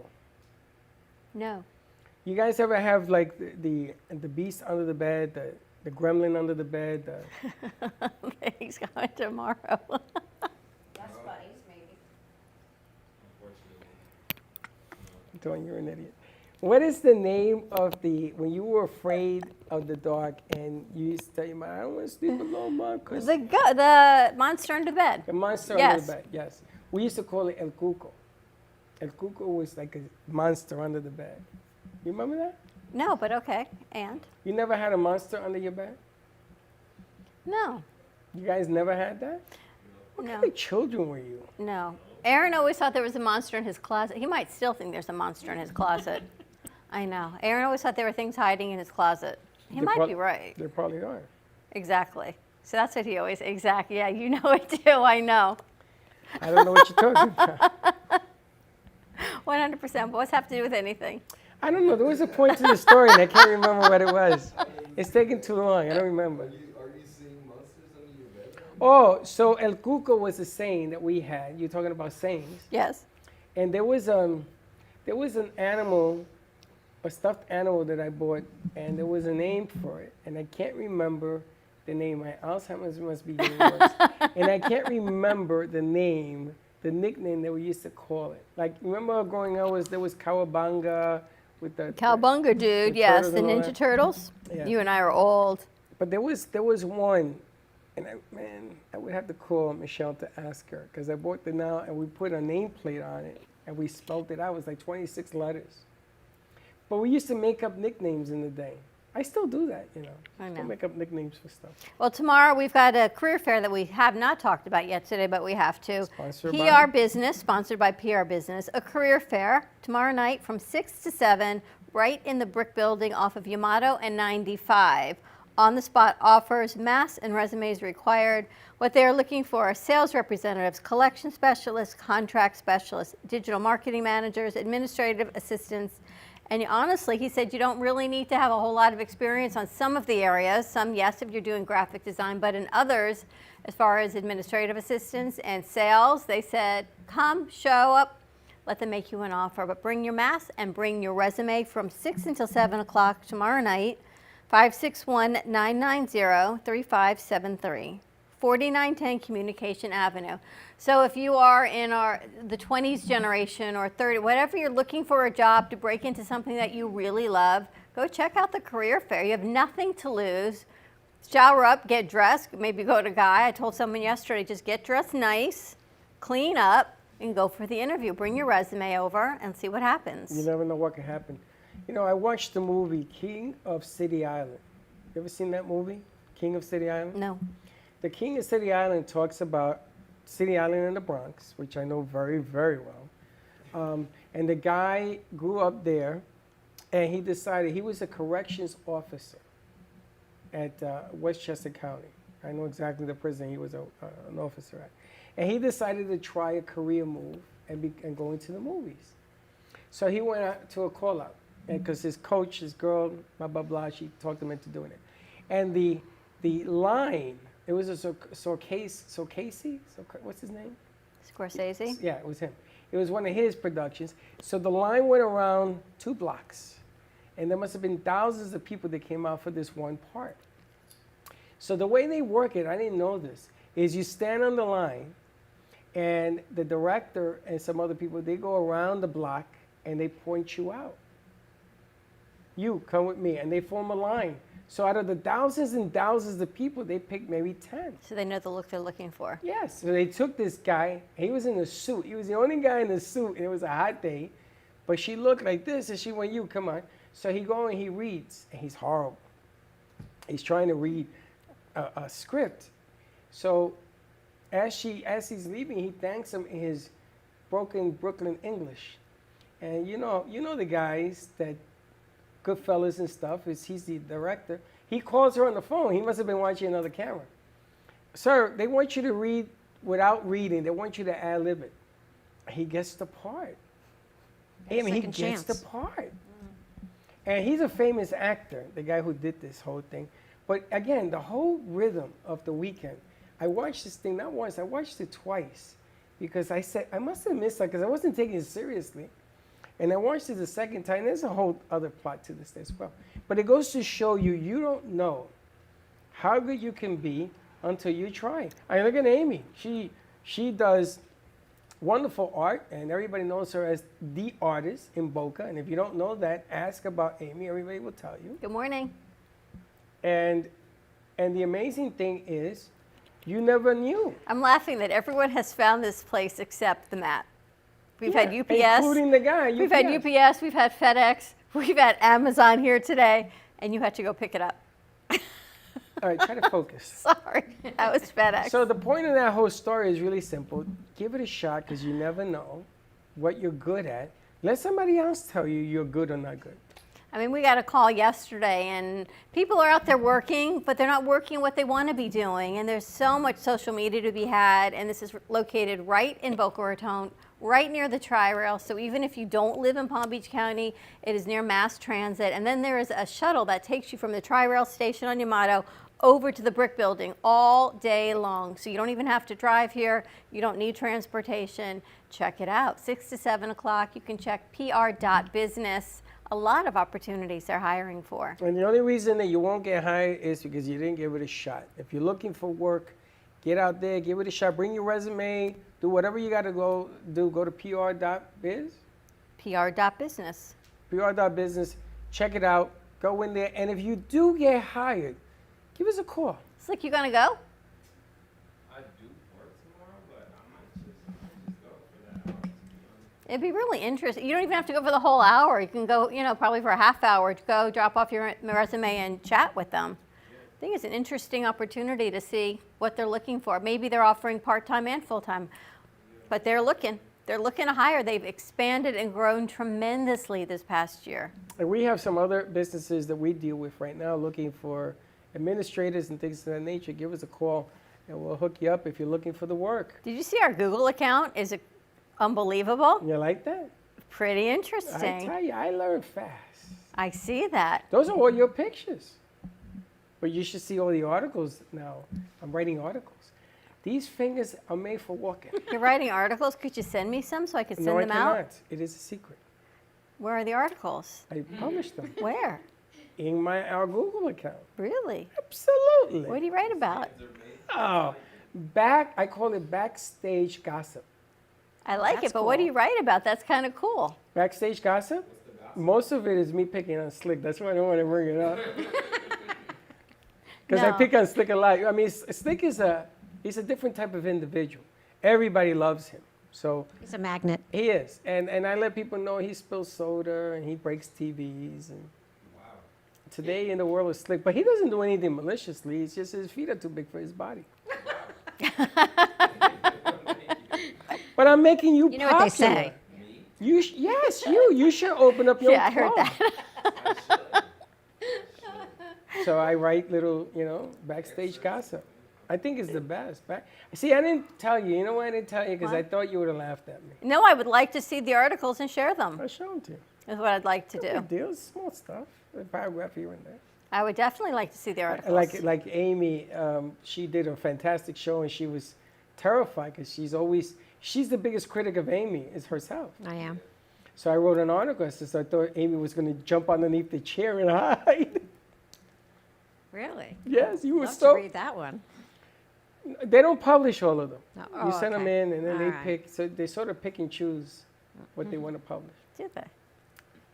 No. You guys ever have like the beast under the bed, the gremlin under the bed? He's coming tomorrow. That's buddies, maybe. Dawn, you're an idiot. What is the name of when you were afraid of the dark and you used to tell your mom, I don't want to sleep alone, Mom? The monster under the bed. The monster Yes. under the bed, yes. We used to call it El Cuco. El Cuco was like a monster under the bed. You remember that? No, but okay. And? You never had a monster under your bed? No. You guys never had that? What No. kind of children were you? No. Aaron always thought there was a monster in his closet. He might still think there's a monster in his closet. I know. Aaron always thought there were things hiding in his closet. He might be right. There probably are. Exactly. So that's what he always, exactly. Yeah, you know it too. I know. I don't know what you're talking about. 100%. But what's have to do with anything? I don't know. There was a point to the story and I can't remember what it was. It's taking too long. I don't remember. Are you seeing monsters under your bed? Oh, so El Cuco was a saying that we had. You're talking about sayings. Yes. And there was an animal, a stuffed animal that I bought, and there was a name for it, and I can't remember the name. My Alzheimer's must be getting worse. And I can't remember the name, the nickname that we used to call it. Like, remember growing up, there was Cowabunga with the... Cowabunga dude, yes. turtles The and all Ninja that. Turtles. Yeah. You and I are old. But there was one, and I would have to call Michelle to ask her, because I bought the now, and we put a nameplate on it, and we spelled it out. It was like 26 letters. But we used to make up nicknames in the day. I still do that, you know. I know. Still make up nicknames for stuff. Well, tomorrow we've got a career fair that we have not talked about yet today, but we have to. Sponsored PR by? Business, sponsored by PR Business, a career fair tomorrow night from 6 to 7, right in the Brick Building off of Yamato and 95. On-the-spot offers, mass and resumes required. What they're looking for are sales representatives, collection specialists, contract specialists, digital marketing managers, administrative assistants. And honestly, he said you don't really need to have a whole lot of experience on some of the areas. Some, yes, if you're doing graphic design, but in others, as far as administrative assistants and sales, they said, come, show up, let them make you an offer. But bring your mass and bring your resume from 6 until 7 o'clock tomorrow night, 561-990-3573. 4910 Communication Avenue. So if you are in the 20s generation or 30, whatever you're looking for a job to break into something that you really love, go check out the career fair. You have nothing to lose. Shower up, get dressed, maybe go to Guy. I told someone yesterday, just get dressed nice, clean up, and go for the interview. Bring your resume over and see what happens. You never know what can happen. You know, I watched the movie King of City Island. You ever seen that movie, King of City Island? No. The King of City Island talks about City Island in the Bronx, which I know very, very well. And the guy grew up there, and he decided he was a corrections officer at Westchester County. I know exactly the prison he was an officer at. And he decided to try a career move and go into the movies. So he went out to a call-out, because his coach, his girl, blah, blah, blah, she talked him into doing it. And the line, it was a Scorsese, what's his name? Scorsese? Yeah, it was him. It was one of his productions. So the line went around 2 blocks. And there must have been thousands of people that came out for this one part. So the way they work it, I didn't know this, is you stand on the line, and the director and some other people, they go around the block, and they point you out. You, come with me. And they form a line. So out of the thousands and thousands of people, they picked maybe 10. So they know the look they're looking for. Yes. So they took this guy. He was in a suit. He was the only guy in a suit, and it was a hot day. But she looked like this, and she went, you, come on. So he goes and he reads, and he's horrible. He's trying to read a script. So as he's leaving, he thanks him in his broken Brooklyn English. And you know the guys that Goodfellas and stuff, he's the director. He calls her on the phone. He must have been watching another camera. Sir, they want you to read without reading. They want you to ad-lib it. He gets the part. I mean, he gets the part. And he's a famous actor, the guy who did this whole thing. But again, the whole rhythm of The Weeknd, I watched this thing not once, I watched it twice. Because I said, I must have missed it because I wasn't taking it seriously. And I watched it the second time. There's a whole other plot to this as well. But it goes to show you, you don't know how good you can be until you try. I mean, look at Amy. She does wonderful art, and everybody knows her as the artist in Boca. And if you don't know that, ask about Amy. Everybody will tell you. Good morning. And the amazing thing is, you never knew. I'm laughing that everyone has found this place except the mat. We've had UPS. Including the guy. We've had UPS, we've had FedEx, we've had Amazon here today, and you had to go pick it up. All right, try to focus. Sorry, that was FedEx. So the point of that whole story is really simple. Give it a shot because you never know what you're good at. Let somebody else tell you you're good or not good. I mean, we got a call yesterday, and people are out there working, but they're not working what they want to be doing. And there's so much social media to be had, and this is located right in Boca Raton, right near the Tri-Rail. So even if you don't live in Palm Beach County, it is near mass transit. And then there is a shuttle that takes you from the Tri-Rail station on Yamato over to the Brick Building all day long. So you don't even have to drive here. You don't need transportation. Check it out. 6 to 7 o'clock. You can check pr.business. A lot of opportunities they're hiring for. And the only reason that you won't get hired is because you didn't give it a shot. If you're looking for work, get out there, give it a shot. Bring your resume, do whatever you got to go do. Go to pr.biz. pr.business. pr.business. Check it out. Go in there. And if you do get hired, give us a call. Slick, you gonna go? I do work tomorrow, but I might just go for that hour. It'd be really interesting. You don't even have to go for the whole hour. You can go, probably for a half hour to go drop off your resume and chat with them. I think it's an interesting opportunity to see what they're looking for. Maybe they're offering part-time and full-time, but they're looking. They're looking to hire. They've expanded and grown tremendously this past year. And we have some other businesses that we deal with right now looking for administrators and things of that nature. Give us a call and we'll hook you up if you're looking for the work. Did you see our Google account? Is it unbelievable? You like that? Pretty interesting. I tell you, I learn fast. I see that. Those are all your pictures. But you should see all the articles now. I'm writing articles. These fingers are made for walking. You're writing articles? Could you send me some so I could send them out? No, I cannot. It is a secret. Where are the articles? I published them. Where? In our Google account. Really? Absolutely. What do you write about? Oh, I call it backstage gossip. I like That's it, but what do you write about? That's kind of cool. Backstage gossip? Most of it is me picking on Slick. That's why I don't want to bring it up. Because I pick on Slick a lot. I mean, Slick he's a different type of individual. Everybody loves him. So he's a magnet. He is. And I let people know he spills soda and he breaks TVs. And today in the world of Slick, but he doesn't do anything maliciously. It's just his feet are too big for his body. But I'm making you popular. You know what they say. Yes, you should open up your Yeah, I heard that. So I write little, backstage gossip. I think it's the best. See, I didn't tell you. You know why I didn't tell you? Because I thought you would have laughed at me. No, I would like to see the articles and share them. I'll show them to you. Is what I'd like to do. No big deal. It's small stuff. A paragraph here and there. I would definitely like to see the articles. Like Amy, she did a fantastic show and she was terrified because she's the biggest critic of Amy is herself. I am. So I wrote an article since I thought Amy was going to jump underneath the chair and hide. Really? Yes, you were Love so. to read that one. They don't publish all of them. No. You send them in and then All they right. pick. So they sort of pick and choose what they want to publish. Did they?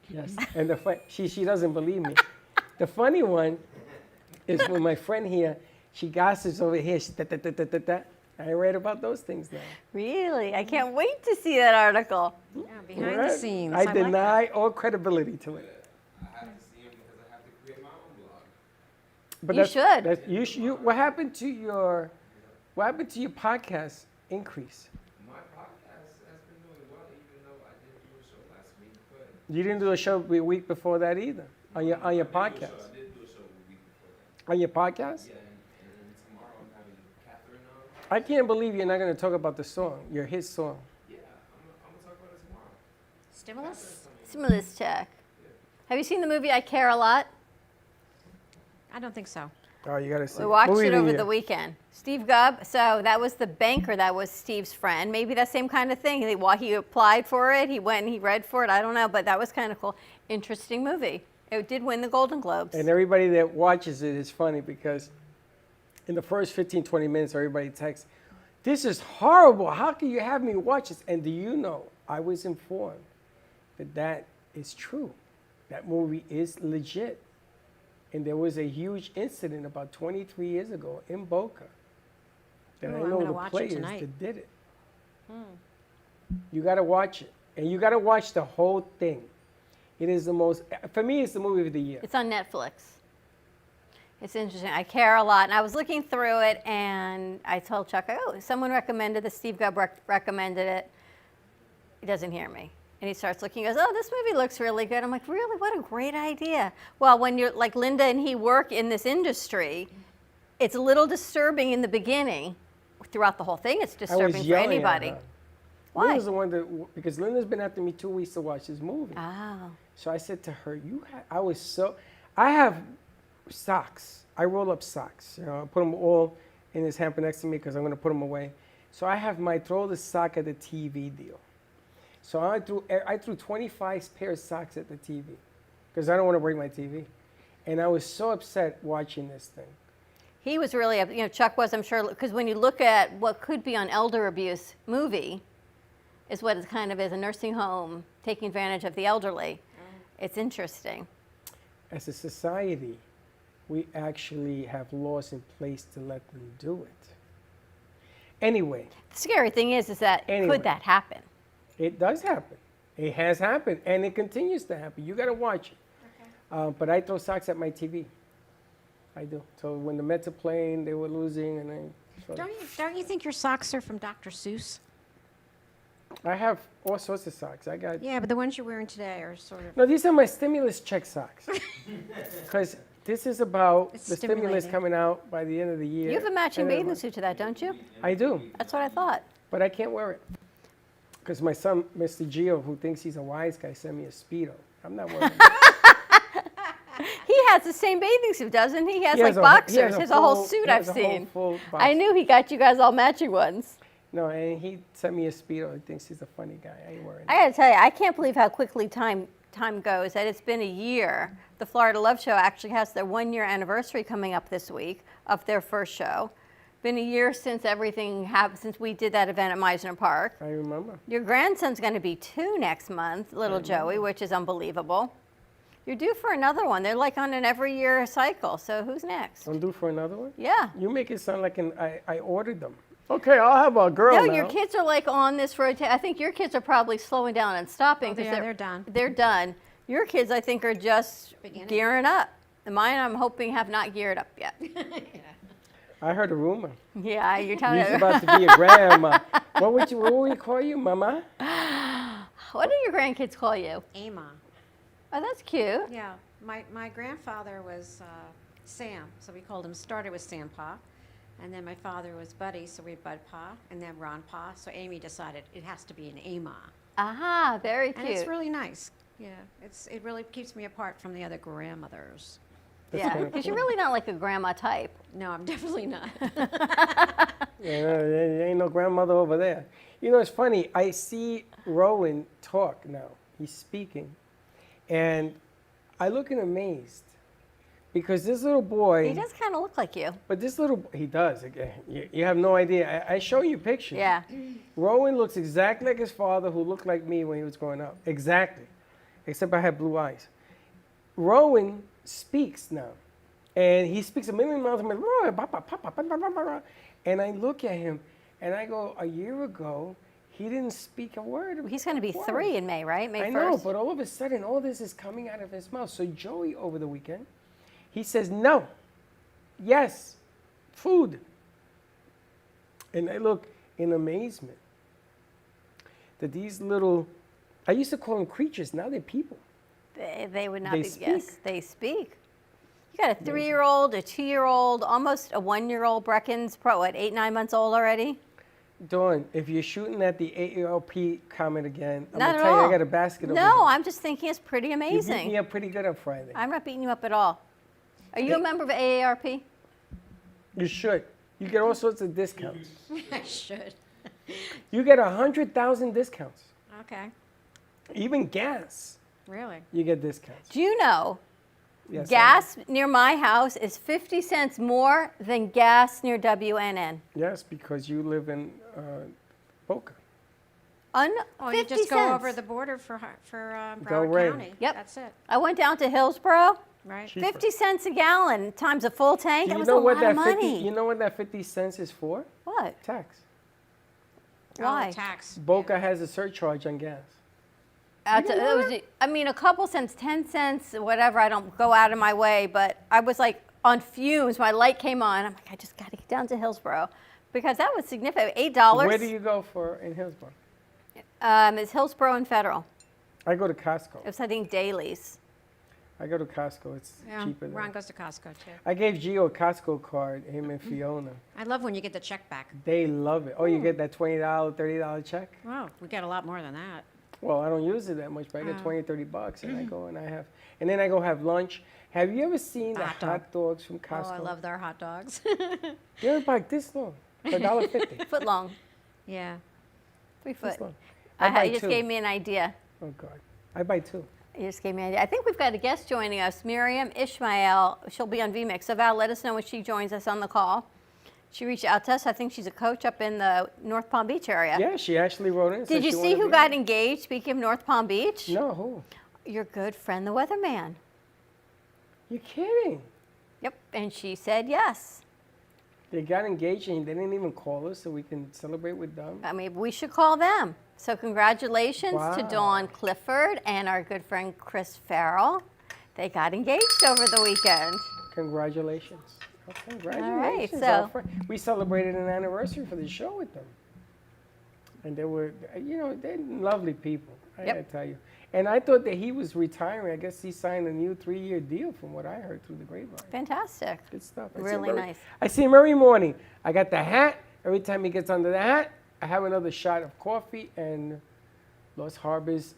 Yes. And she doesn't believe me. The funny one is when my friend here, she gossips over here. I read about those things now. Really? I can't wait to see that article. Yeah, behind the Right? scenes. I like deny all credibility to it. I have to see him because I have to create my own blog. But You should. What happened to What happened to your podcast increase? My podcast has been doing well, even though I didn't do a show last week. But You didn't do a show the week before that either on your podcast. I did do a show the week before that. On your podcast? Yeah, and tomorrow I'm having Catherine on. I can't believe you're not going to talk about the song, your hit song. Yeah, I'm gonna talk about it tomorrow. Stimulus? Stimulus check. Have you seen the movie I Care a Lot? I don't think so. Oh, you got to see. We watched Movie it of over year. the weekend. Steve Gubb, so that was the banker that was Steve's friend. Maybe that same kind of thing. While he applied for it, he went and he read for it. I don't know, but that was kind of cool. Interesting movie. It did win the Golden Globes. And everybody that watches it is funny because in the first 15, 20 minutes, everybody texts, "This is horrible. How can you have me watch this?" And do you know, I was informed that that is true. That movie is legit. And there was a huge incident about 23 years ago in Boca that Ooh, I I'm know gonna the watch it players tonight. that did it. You got to watch it. And you got to watch the whole thing. It is the most, for me, it's the movie of the year. It's on Netflix. It's interesting. I Care a Lot. And I was looking through it and I told Chuck, oh, someone recommended this. Steve Gubb recommended it. He doesn't hear me. And he starts looking, he goes, oh, this movie looks really good. I'm like, really? What a great idea. Well, when you're like Linda and he work in this industry, it's a little disturbing in the beginning. Throughout the whole thing, it's I was disturbing for yelling at anybody. her. Why? Linda's the one that, because Linda's been after me 2 weeks to watch this movie. Oh. So I said to her, I have socks. I roll up socks. You know, I put them all in this hamper next to me because I'm going to put them away. So I have my throw the sock at the TV deal. So I threw 25 pairs of socks at the TV because I don't want to break my TV. And I was so upset watching this thing. He was really, Chuck was, I'm sure, because when you look at what could be an elder abuse movie, is what it kind of is, a nursing home taking advantage of the elderly. It's interesting. As a society, we actually have laws in place to let them do it. Anyway. The scary thing is that could that happen? It does happen. It has happened, and it continues to happen. You got to watch it. Okay. But I throw socks at my TV. I do. So when the Mets are playing, they were losing, and I. Don't you think your socks are from Dr. Seuss? I have all sorts of socks. I got. Yeah, but the ones you're wearing today are sort of. No, these are my stimulus check socks. Because this is about the stimulus coming out by the end of the year. You have a matching bathing suit to that, don't you? I do. That's what I thought. But I can't wear it. Because my son, Mr. Gio, who thinks he's a wise guy, sent me a Speedo. I'm not wearing it. He has the same bathing suit, doesn't he? He has He like has boxers. he has He has a whole full- suit he I've has a whole seen. full I boxer. knew he got you guys all matching ones. No, and he sent me a Speedo. He thinks he's a funny guy. I ain't wearing it. I got to tell you, I can't believe how quickly time goes. That it's been a year. The Florida Love Show actually has their 1-year anniversary coming up this week of their first show. Been a year since everything happened, since we did that event at Meisner Park. I remember. Your grandson's going to be 2 next month, little Joey, which is unbelievable. You're due for another one. They're like on an every year cycle. So who's next? I'm due for another one? Yeah. You make it sound like I ordered them. Okay, I'll have a girl No, now. your kids are like on this rotation. I think your kids are probably slowing down and stopping. Oh, 'cause yeah, they're done. They're done. Your kids, I think, are just gearing up. And mine, I'm hoping, have not geared up yet. I heard a rumor. Yeah, you're telling You're me. about to be a grandma. What would we call you, Mama? What do your grandkids call you? Ama. Oh, that's cute. Yeah, my grandfather was Sam, so we called him, started with Sam Pa. And then my father was Buddy, so we had Bud Pa, and then Ron Pa. So Amy decided it has to be an Ama. Aha, very cute. And it's really nice. Yeah, it really keeps me apart from the other grandmothers. Yeah, because you're really not like a grandma type. No, I'm definitely not. Yeah, there ain't no grandmother over there. You know, it's funny. I see Rowan talk now. He's speaking. And I look in amazed. Because this little boy... He does kind of look like you. But this little... He does. Again. You have no idea. I show you pictures. Yeah. Rowan looks exactly like his father, who looked like me when he was growing up. Exactly. Except I had blue eyes. Rowan speaks now. And he speaks a million miles an hour. And I look at him, and I go, a year ago, he didn't speak a word. He's going to be 3 in May, right? May 1st? I know, but all of a sudden, all this is coming out of his mouth. So Joey, over the weekend, he says, no, yes, food. And I look in amazement that these little, I used to call them creatures, now they're people. They would not They be, speak. yes, they speak. You got a 3-year-old, a 2-year-old, almost a 1-year-old Brecken's, 8, 9 months old already? Dawn, if you're shooting at the AARP comment again, I'm Not gonna at tell you all. I got a basket over No, here. I'm just thinking it's pretty You beat amazing. me up pretty good on Friday. I'm not beating you up at all. Are you a member of AARP? You should. You get all sorts of discounts. I should. You get 100,000 discounts. Okay. Even gas, Really? you get discounts. Do you know Yes, I gas near my house is 50 cents more than gas near WNN? Yes, because you live in Boca. Oh, you 50 just go cents. over the border for Broward Delray. County. Yep. That's it. I went down to Hillsborough. Right. Cheaper. 50 cents a gallon times a full tank. Do That you was know a what lot of that 50? money. You know what that 50 cents is for? What? Tax. Why? Oh, tax. Boca has a surcharge on gas. I mean, a couple cents, 10 cents, whatever. I don't go out of my way, but I was like on fumes. My light came on. I'm like, I just got to get down to Hillsborough because that was significant. $8. Where do you go for in Hillsborough? It's Hillsborough and Federal. I go to Costco. It was, I think, dailies. I go to Costco. It's Yeah, cheaper there. Ron goes to Costco too. I gave Gio a Costco card, him and Fiona. I love when you get the check back. They love it. Oh, you get that $20, $30 check? Oh, we get a lot more than that. Well, I don't use it that much, but I get Oh. 20, 30 bucks, and I go and I have, and then I go have lunch. Have you ever seen the Hot dog. hot dogs from Costco? Oh, I love their hot dogs. They're like this long, for $1.50. Foot long. Yeah. 3 foot. This long. I buy You just two. gave me an idea. Oh God, I buy two. You just gave me an idea. I think we've got a guest joining us, Miriam Ishmael. She'll be on VMix. So Val, let us know when she joins us on the call. She reached out to us. I think she's a coach up in the North Palm Beach area. Yeah, she actually wrote in. and said Did you she see wanted who to be got on. engaged, speaking of North Palm Beach? No, who? Your good friend, the weatherman. You're kidding. Yep, and she said yes. They got engaged and they didn't even call us so we can celebrate with them. I mean, we should call them. So congratulations to Wow. Dawn Clifford and our good friend Chris Farrell. They got engaged over the weekend. Congratulations. Oh, congratulations. All right, our so- friend. We celebrated an anniversary for the show with them. And they were, they're lovely people, I Yep. gotta tell you. And I thought that he was retiring. I guess he signed a new 3-year deal from what I heard through the grapevine. Fantastic. Good stuff. I see Really him nice. I see him every morning. I got the hat. Every time he gets under the hat, I have another shot of coffee and Los Harbors.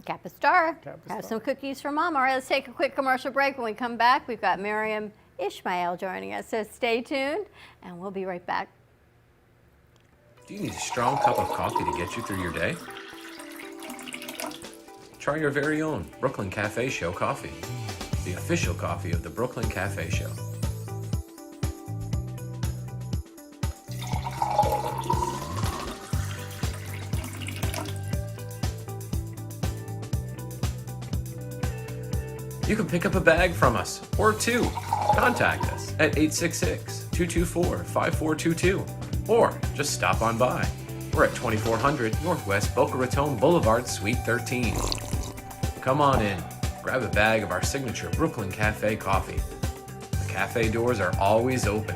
Capistar. Capistar. Have some cookies for Mom. All right, let's take a quick commercial break. When we come back, we've got Miriam Ishmael joining us. So stay tuned, and we'll be right back. Do you need a strong cup of coffee to get you through your day? Try your very own Brooklyn Cafe Show coffee, the official coffee of the Brooklyn Cafe Show. You can pick up a bag from us, or two. Contact us at 866-224-5422, or just stop on by. We're at 2400 Northwest Boca Raton Boulevard, Suite 13. Come on in, grab a bag of our signature Brooklyn Cafe coffee. The cafe doors are always open.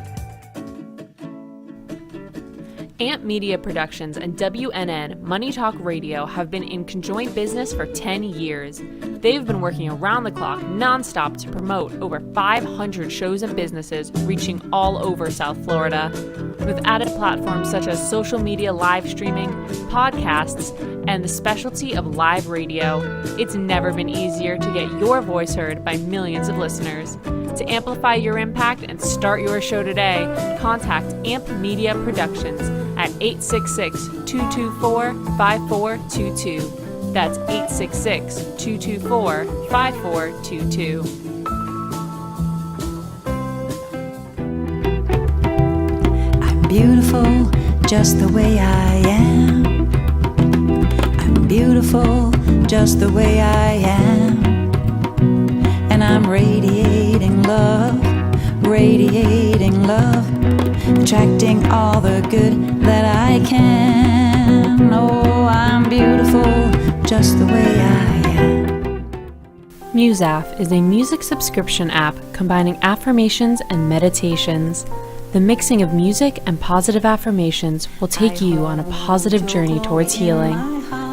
Amp Media Productions and WNN Money Talk Radio have been in conjoint business for 10 years. They've been working around the clock nonstop to promote over 500 shows and businesses reaching all over South Florida. With added platforms such as social media live streaming, podcasts, and the specialty of live radio, it's never been easier to get your voice heard by millions of listeners. To amplify your impact and start your show today, contact Amp Media Productions at 866-224-5422. That's 866-224-5422. I'm beautiful just the way I am. I'm beautiful just the way I am. And I'm radiating love, attracting all the good that I can. Oh, I'm beautiful just the way I am. Musaf is a music subscription app combining affirmations and meditations. The mixing of music and positive affirmations will take you on a positive journey towards healing.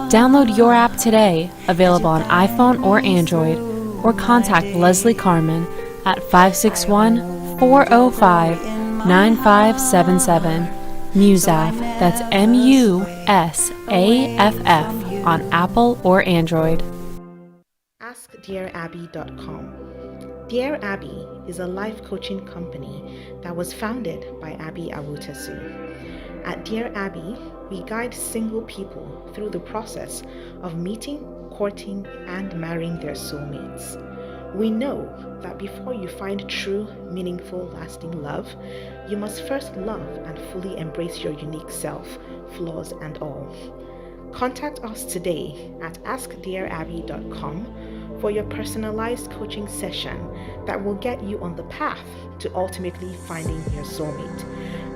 Download your app today, available on iPhone or Android, or contact Leslie Carmen at 561-405-9577. Musaff, that's MUSAFF, on Apple or Android. AskDearAbby.com. Dear Abby is a life coaching company that was founded by Abby Awutasu. At Dear Abby, we guide single people through the process of meeting, courting, and marrying their soulmates. We know that before you find true, meaningful, lasting love, you must first love and fully embrace your unique self, flaws and all. Contact us today at AskDearAbby.com for your personalized coaching session that will get you on the path to ultimately finding your soulmate.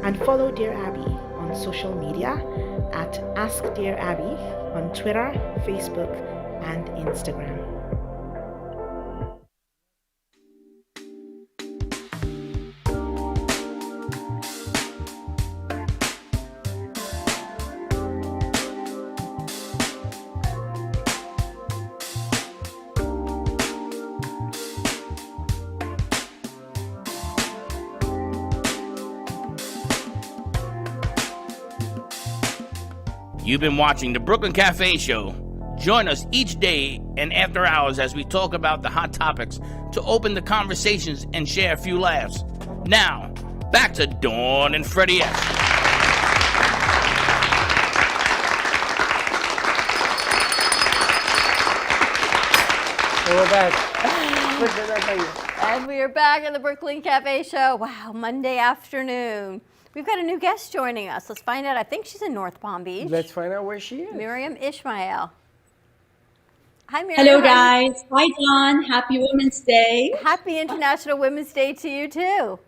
And follow Dear Abby on social media at Ask Dear Abby on Twitter, Facebook, and Instagram. You've been watching the Brooklyn Cafe Show. Join us each day and after hours as we talk about the hot topics to open the conversations and share a few laughs. Now, back to Dawn and Freddie S. We're back. And we are back in the Brooklyn Cafe Show. Wow, Monday afternoon. We've got a new guest joining us. Let's find out. I think she's in North Palm Beach. Let's find out where she is. Miriam Ishmael. Hi, Miriam. Hello, guys. Hi, Dawn. Happy Women's Day. Happy International Women's Day to you, too.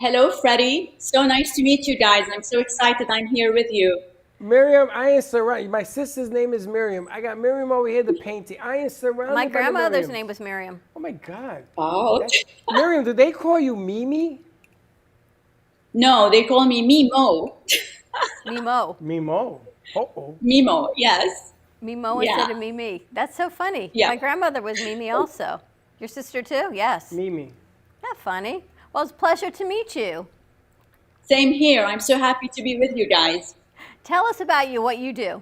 Hello, Freddie. So nice to meet you guys. I'm so excited I'm here with you. Miriam, I am surrounded. My sister's name is Miriam. I got Miriam over here, the painting. I am surrounded My by grandmother's Miriam. name was Miriam. Oh, my God. Oh. Miriam, do they call you Mimi? No, they call me Mimo. Mimo. Mimo. Uh-oh. Mimo, yes. Mimo Yeah. instead of Mimi. That's so funny. Yeah. My grandmother was Mimi also. Your sister too? Yes. Mimi. Not funny. Well, it's a pleasure to meet you. Same here. I'm so happy to be with you guys. Tell us about you, what you do.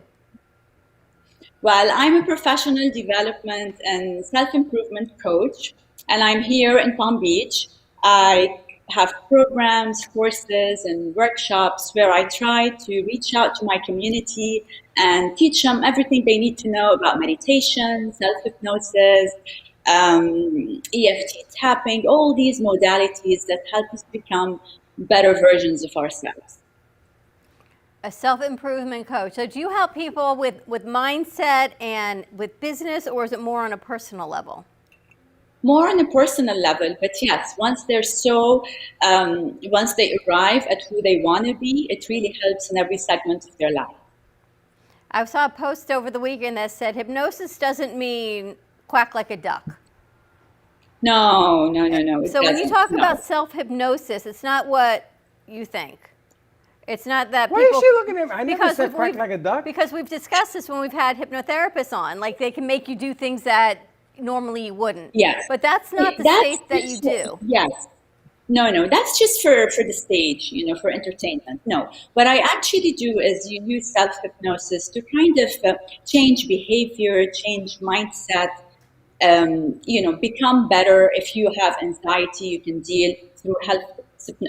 Well, I'm a professional development and self-improvement coach, and I'm here in Palm Beach. I have programs, courses, and workshops where I try to reach out to my community and teach them everything they need to know about meditation, self-hypnosis, EFT tapping, all these modalities that help us become better versions of ourselves. A self-improvement coach. So do you help people with mindset and with business, or is it more on a personal level? More on a personal level, but yes, once they arrive at who they want to be, it really helps in every segment of their life. I saw a post over the weekend that said hypnosis doesn't mean quack like a duck. No. So when you talk about self-hypnosis, it's not what you think. It's not that Why people... is she looking at me? I never said quack like a duck. Because we've discussed this when we've had hypnotherapists on. Like, they can make you do things that normally you wouldn't. Yes. But that's not the state that you do. Yes. No, that's just for the stage, for entertainment. No, what I actually do is you use self-hypnosis to kind of change behavior, change mindset, become better. If you have anxiety, you can deal through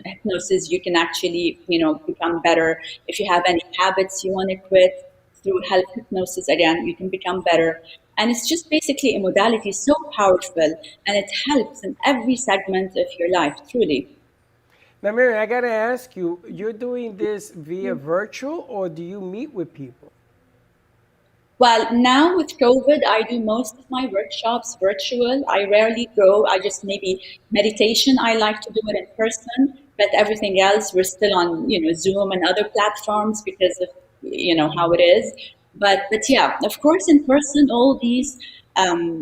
hypnosis. You can actually, become better. If you have any habits you want to quit, through hypnosis, again, you can become better. And it's just basically a modality so powerful, and it helps in every segment of your life, truly. Now, Mary, I got to ask you, you're doing this via virtual, or do you meet with people? Well, now with COVID, I do most of my workshops virtual. I rarely go. I just maybe meditation. I like to do it in person, but everything else, we're still on, Zoom and other platforms because of, how it is. But yeah, of course, in person, all these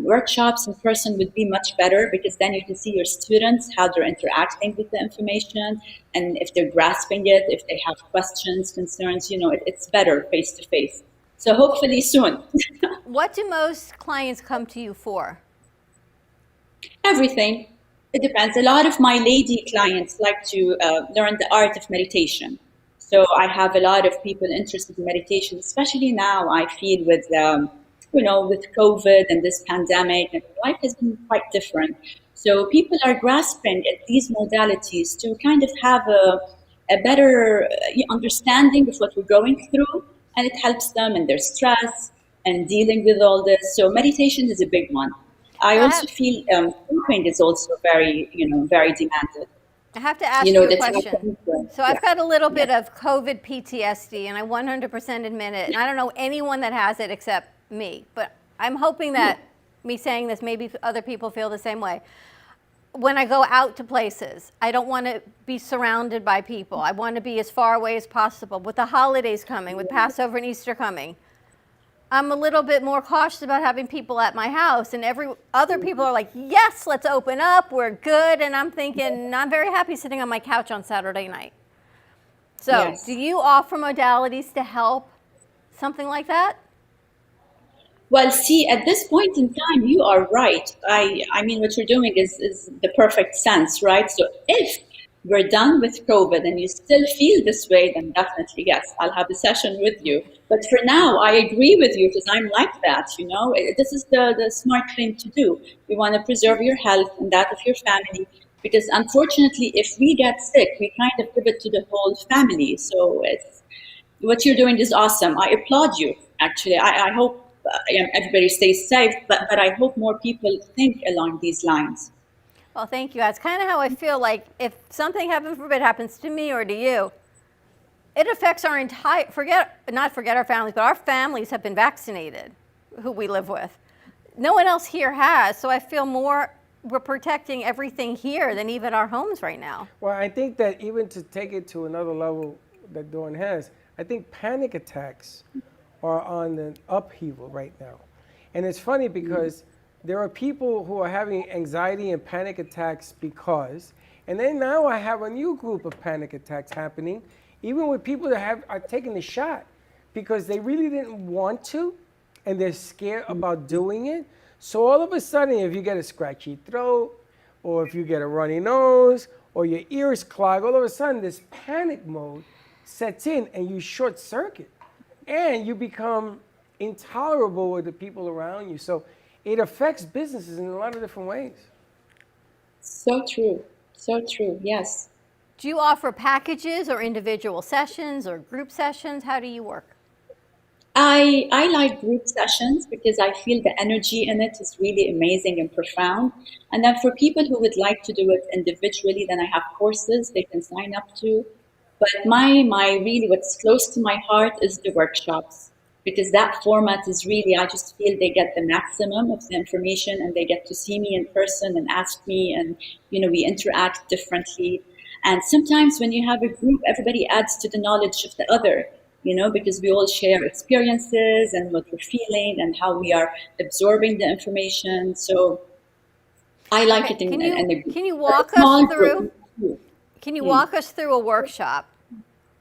workshops in person would be much better, because then you can see your students, how they're interacting with the information, and if they're grasping it, if they have questions, concerns, it's better face to face. So hopefully soon. What do most clients come to you for? Everything. It depends. A lot of my lady clients like to learn the art of meditation. So I have a lot of people interested in meditation, especially now I feel with with COVID and this pandemic, and life has been quite different. So people are grasping at these modalities to kind of have a better understanding of what we're going through, and it helps them in their stress and dealing with all this. So meditation is a big one. I also feel cooking is also very, very demanded. I have to ask you a question. So I've got a little bit of COVID PTSD, and I 100% admit it. And I don't know anyone that has it except me. But I'm hoping that me saying this, maybe other people feel the same way. When I go out to places, I don't want to be surrounded by people. I want to be as far away as possible. With the holidays coming, with Passover and Easter coming, I'm a little bit more cautious about having people at my house, and other people are like, yes, let's open up, we're good. And I'm thinking, I'm very happy sitting on my couch on Saturday night. So do you offer modalities to help something like that? Well, see, at this point in time, you are right. I mean, what you're doing is the perfect sense, right? So if we're done with COVID and you still feel this way, then definitely, yes, I'll have a session with you. But for now, I agree with you, because I'm like that, This is the smart thing to do. You want to preserve your health and that of your family, because unfortunately, if we get sick, we kind of give it to the whole family. So what you're doing is awesome. I applaud you, actually. I hope everybody stays safe, but I hope more people think along these lines. Well, thank you. That's kind of how I feel. Like if something, heaven forbid, happens to me or to you, it affects our entire, not forget our families, but our families have been vaccinated, who we live with. No one else here has, so I feel more we're protecting everything here than even our homes right now. Well, I think that even to take it to another level that Dawn has, I think panic attacks are on an upheaval right now. And it's funny because there are people who are having anxiety and panic attacks and then now I have a new group of panic attacks happening, even with people that are taking the shot because they really didn't want to and they're scared about doing it. So all of a sudden, if you get a scratchy throat or if you get a runny nose or your ears clog, all of a sudden this panic mode sets in and you short circuit and you become intolerable with the people around you. So it affects businesses in a lot of different ways. So true. So true. Yes. Do you offer packages or individual sessions or group sessions? How do you work? I like group sessions because I feel the energy in it is really amazing and profound. And then for people who would like to do it individually, then I have courses they can sign up to. But my really what's close to my heart is the workshops, because that format is really, I just feel they get the maximum of the information and they get to see me in person and ask me, and we interact differently. And sometimes when you have a group, everybody adds to the knowledge of the other, because we all share experiences and what we're feeling and how we are absorbing the information. So I like it in a group. Can you walk us through? Can you walk us through a workshop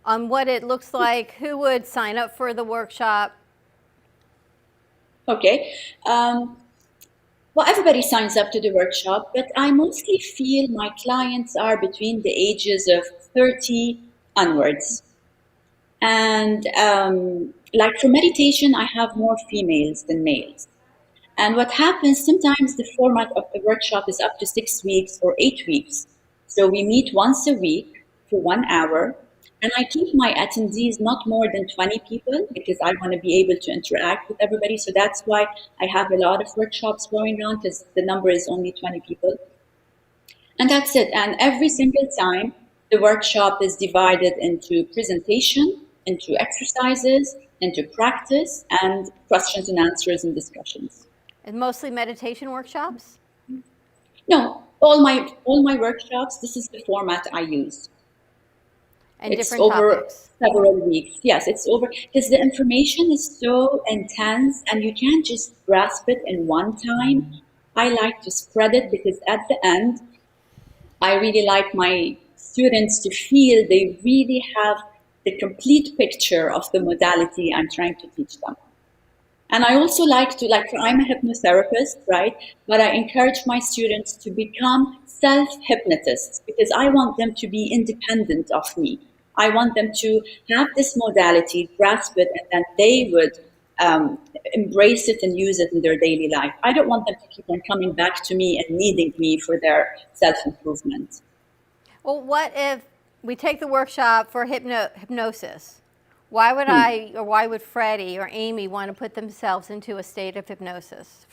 on what it looks like? Who would sign up for the workshop? Okay. Well, everybody signs up to the workshop, but I mostly feel my clients are between the ages of 30 onwards. And like for meditation, I have more females than males. And what happens, sometimes the format of the workshop is up to 6 weeks or 8 weeks. So we meet once a week for 1 hour. And I keep my attendees not more than 20 people because I want to be able to interact with everybody. So that's why I have a lot of workshops going on, because the number is only 20 people. And that's it. And every single time, the workshop is divided into presentation, into exercises, into practice, and questions and answers and discussions. And mostly meditation workshops? No, all my workshops, this is the format I use. And it's different over topics. several weeks. Yes, it's over because the information is so intense and you can't just grasp it in one time. I like to spread it because at the end, I really like my students to feel they really have the complete picture of the modality I'm trying to teach them. And I also like to, I'm a hypnotherapist, right? But I encourage my students to become self-hypnotists because I want them to be independent of me. I want them to have this modality, grasp it, and then they would embrace it and use it in their daily life. I don't want them to keep on coming back to me and needing me for their self-improvement. Well, what if we take the workshop for hypnosis? Why would I, or why would Freddie or Amy want to put themselves into a state of hypnosis?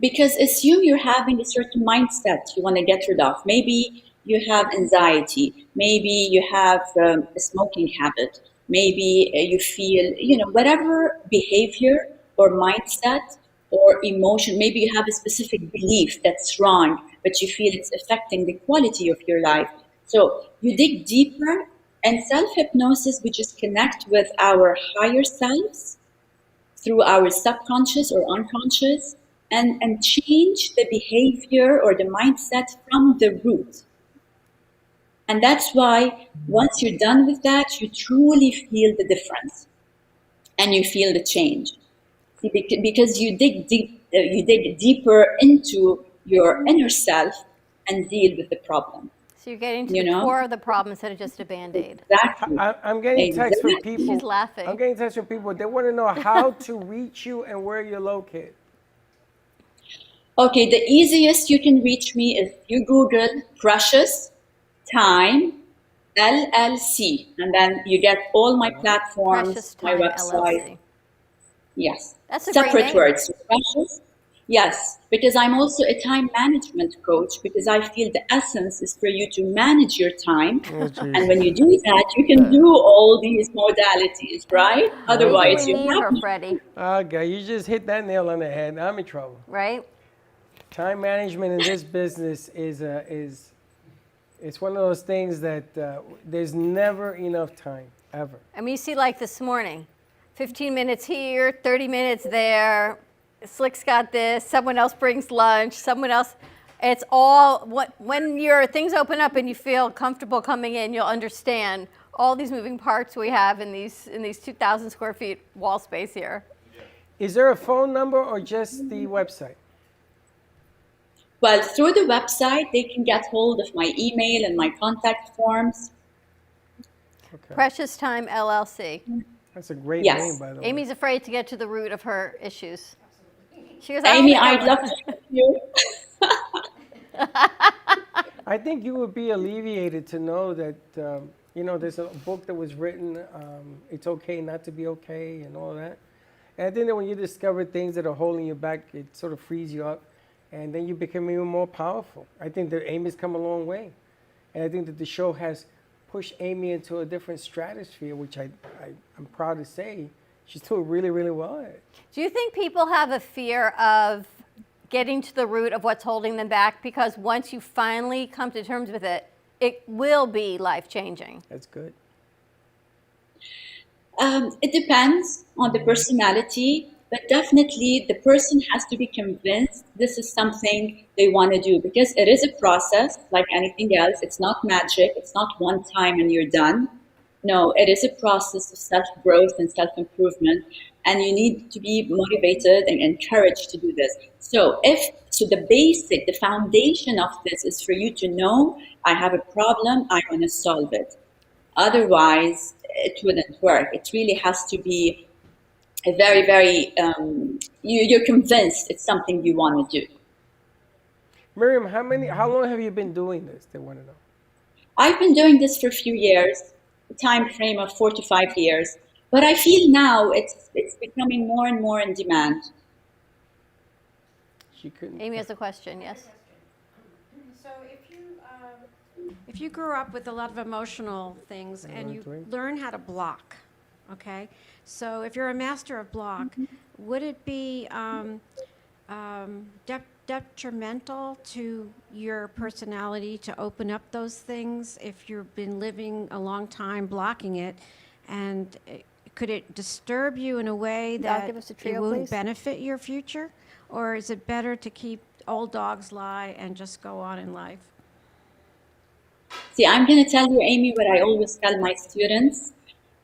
Because assume you're having a certain mindset you want to get rid of. Maybe you have anxiety. Maybe you have a smoking habit. Maybe you feel, whatever behavior or mindset or emotion, maybe you have a specific belief that's wrong, but you feel it's affecting the quality of your life. So you dig deeper. And self-hypnosis, we just connect with our higher selves through our subconscious or unconscious and change the behavior or the mindset from the root. And that's why once you're done with that, you truly feel the difference and you feel the change. See, because you dig deeper into your inner self and deal with the problem. So you're getting to the core of the problem instead of just a Band-Aid. Exactly. I'm getting texts from people. She's laughing. I'm getting texts from people. They want to know how to reach you and where you're located. Okay, the easiest you can reach me is you Google Precious Time LLC, and then you get all my platforms, my website. LLC. Yes. That's a great Separate name. words. Precious. Yes, because I'm also a time management coach because I feel the essence is for you to manage your time. And when you do that, you can do all these modalities, right? Otherwise, you have her, Freddie. Okay, you just hit that nail on the head. I'm in trouble. Right? Time management in this business is it's one of those things that there's never enough time, ever. I mean, you see like this morning, 15 minutes here, 30 minutes there. Slick's got this, someone else brings lunch, someone else. It's all, when your things open up and you feel comfortable coming in, you'll understand all these moving parts we have in these 2,000 square feet wall space here. Is there a phone number or just the website? Well, through the website, they can get hold of my email and my contact forms. Okay. Precious Time LLC. That's a great Yes. name, by the way. Amy's afraid to get to the root of her issues. She goes, Amy, I don't I'd know. love to help you. I think you would be alleviated to know that, there's a book that was written, It's Okay Not to Be Okay and all that. And I think that when you discover things that are holding you back, it sort of frees you up. And then you become even more powerful. I think that Amy's come a long way. And I think that the show has pushed Amy into a different stratosphere, which I'm proud to say she's doing really, really well at it. Do you think people have a fear of getting to the root of what's holding them back? Because once you finally come to terms with it, it will be life-changing. That's good. It depends on the personality, but definitely the person has to be convinced this is something they want to do because it is a process like anything else. It's not magic. It's not one time and you're done. No, it is a process of self-growth and self-improvement, and you need to be motivated and encouraged to do this. So the foundation of this is for you to know, I have a problem, I want to solve it. Otherwise, it wouldn't work. It really has to be a very, very, you're convinced it's something you want to do. Miriam, how long have you been doing this? They want to know. I've been doing this for a few years, a time frame of 4 to 5 years. But I feel now it's becoming more and more in demand. Amy has a question, yes? So if you grew up with a lot of emotional things and you learn how to block, okay? So if you're a master of block, would it be detrimental to your personality to open up those things if you've been living a long time blocking it? And could it disturb you in a way that give us a it trio, won't please. benefit your future? Or is it better to keep old dogs lie and just go on in life? See, I'm going to tell you, Amy, what I always tell my students.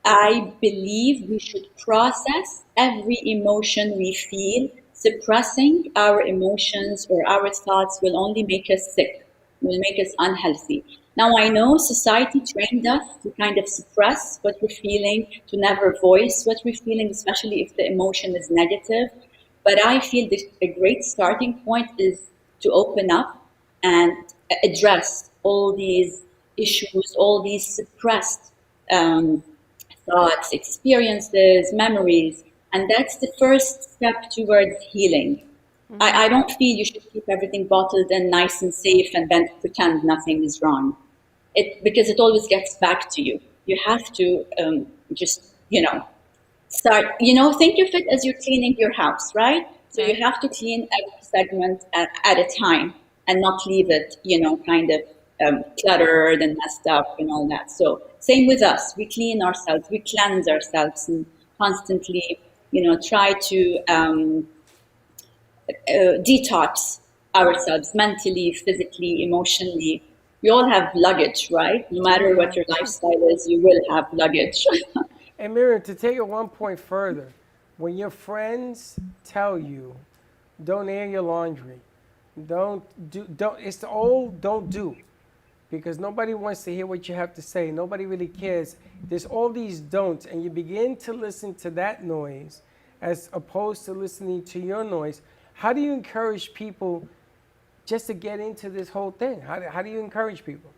I believe we should process every emotion we feel. Suppressing our emotions or our thoughts will only make us sick, will make us unhealthy. Now, I know society trained us to kind of suppress what we're feeling, to never voice what we're feeling, especially if the emotion is negative. But I feel that a great starting point is to open up and address all these issues, all these suppressed thoughts, experiences, memories. And that's the first step towards healing. I don't feel you should keep everything bottled and nice and safe and then pretend nothing is wrong. Because it always gets back to you. You have to just, start, think of it as you're cleaning your house, right? So you have to clean every segment at a time and not leave it, kind of cluttered and messed up and all that. So same with us. We clean ourselves, we cleanse ourselves and constantly, try to detox ourselves mentally, physically, emotionally. We all have luggage, right? No matter what your lifestyle is, you will have luggage. And Miriam, to take it one point further, when your friends tell you, don't air your laundry, it's the old don't do, because nobody wants to hear what you have to say. Nobody really cares. There's all these don'ts, and you begin to listen to that noise as opposed to listening to your noise. How do you encourage people just to get into this whole thing? How do you encourage people?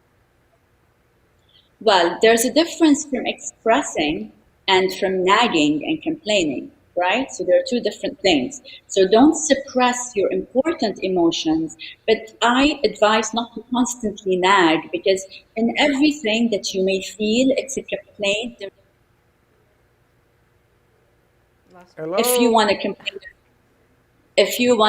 Well, there's a difference from expressing and from nagging and complaining, right? So there are two different things. So don't suppress your important emotions, but I advise not to constantly nag, because in everything that you may feel, it's a complaint. Hello? If you want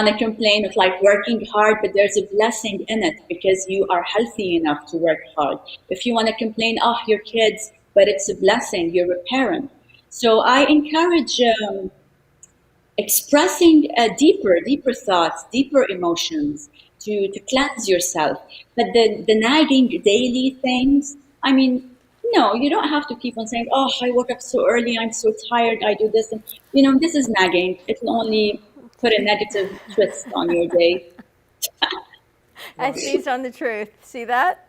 to complain of like working hard, but there's a blessing in it because you are healthy enough to work hard. If you want to complain, your kids, but it's a blessing, you're a parent. So I encourage expressing deeper thoughts, deeper emotions to cleanse yourself. But the nagging daily things, no, you don't have to keep on saying, I woke up so early, I'm so tired, I do this. And, this is nagging. It will only put a negative twist on your day. And she's on the truth. See that?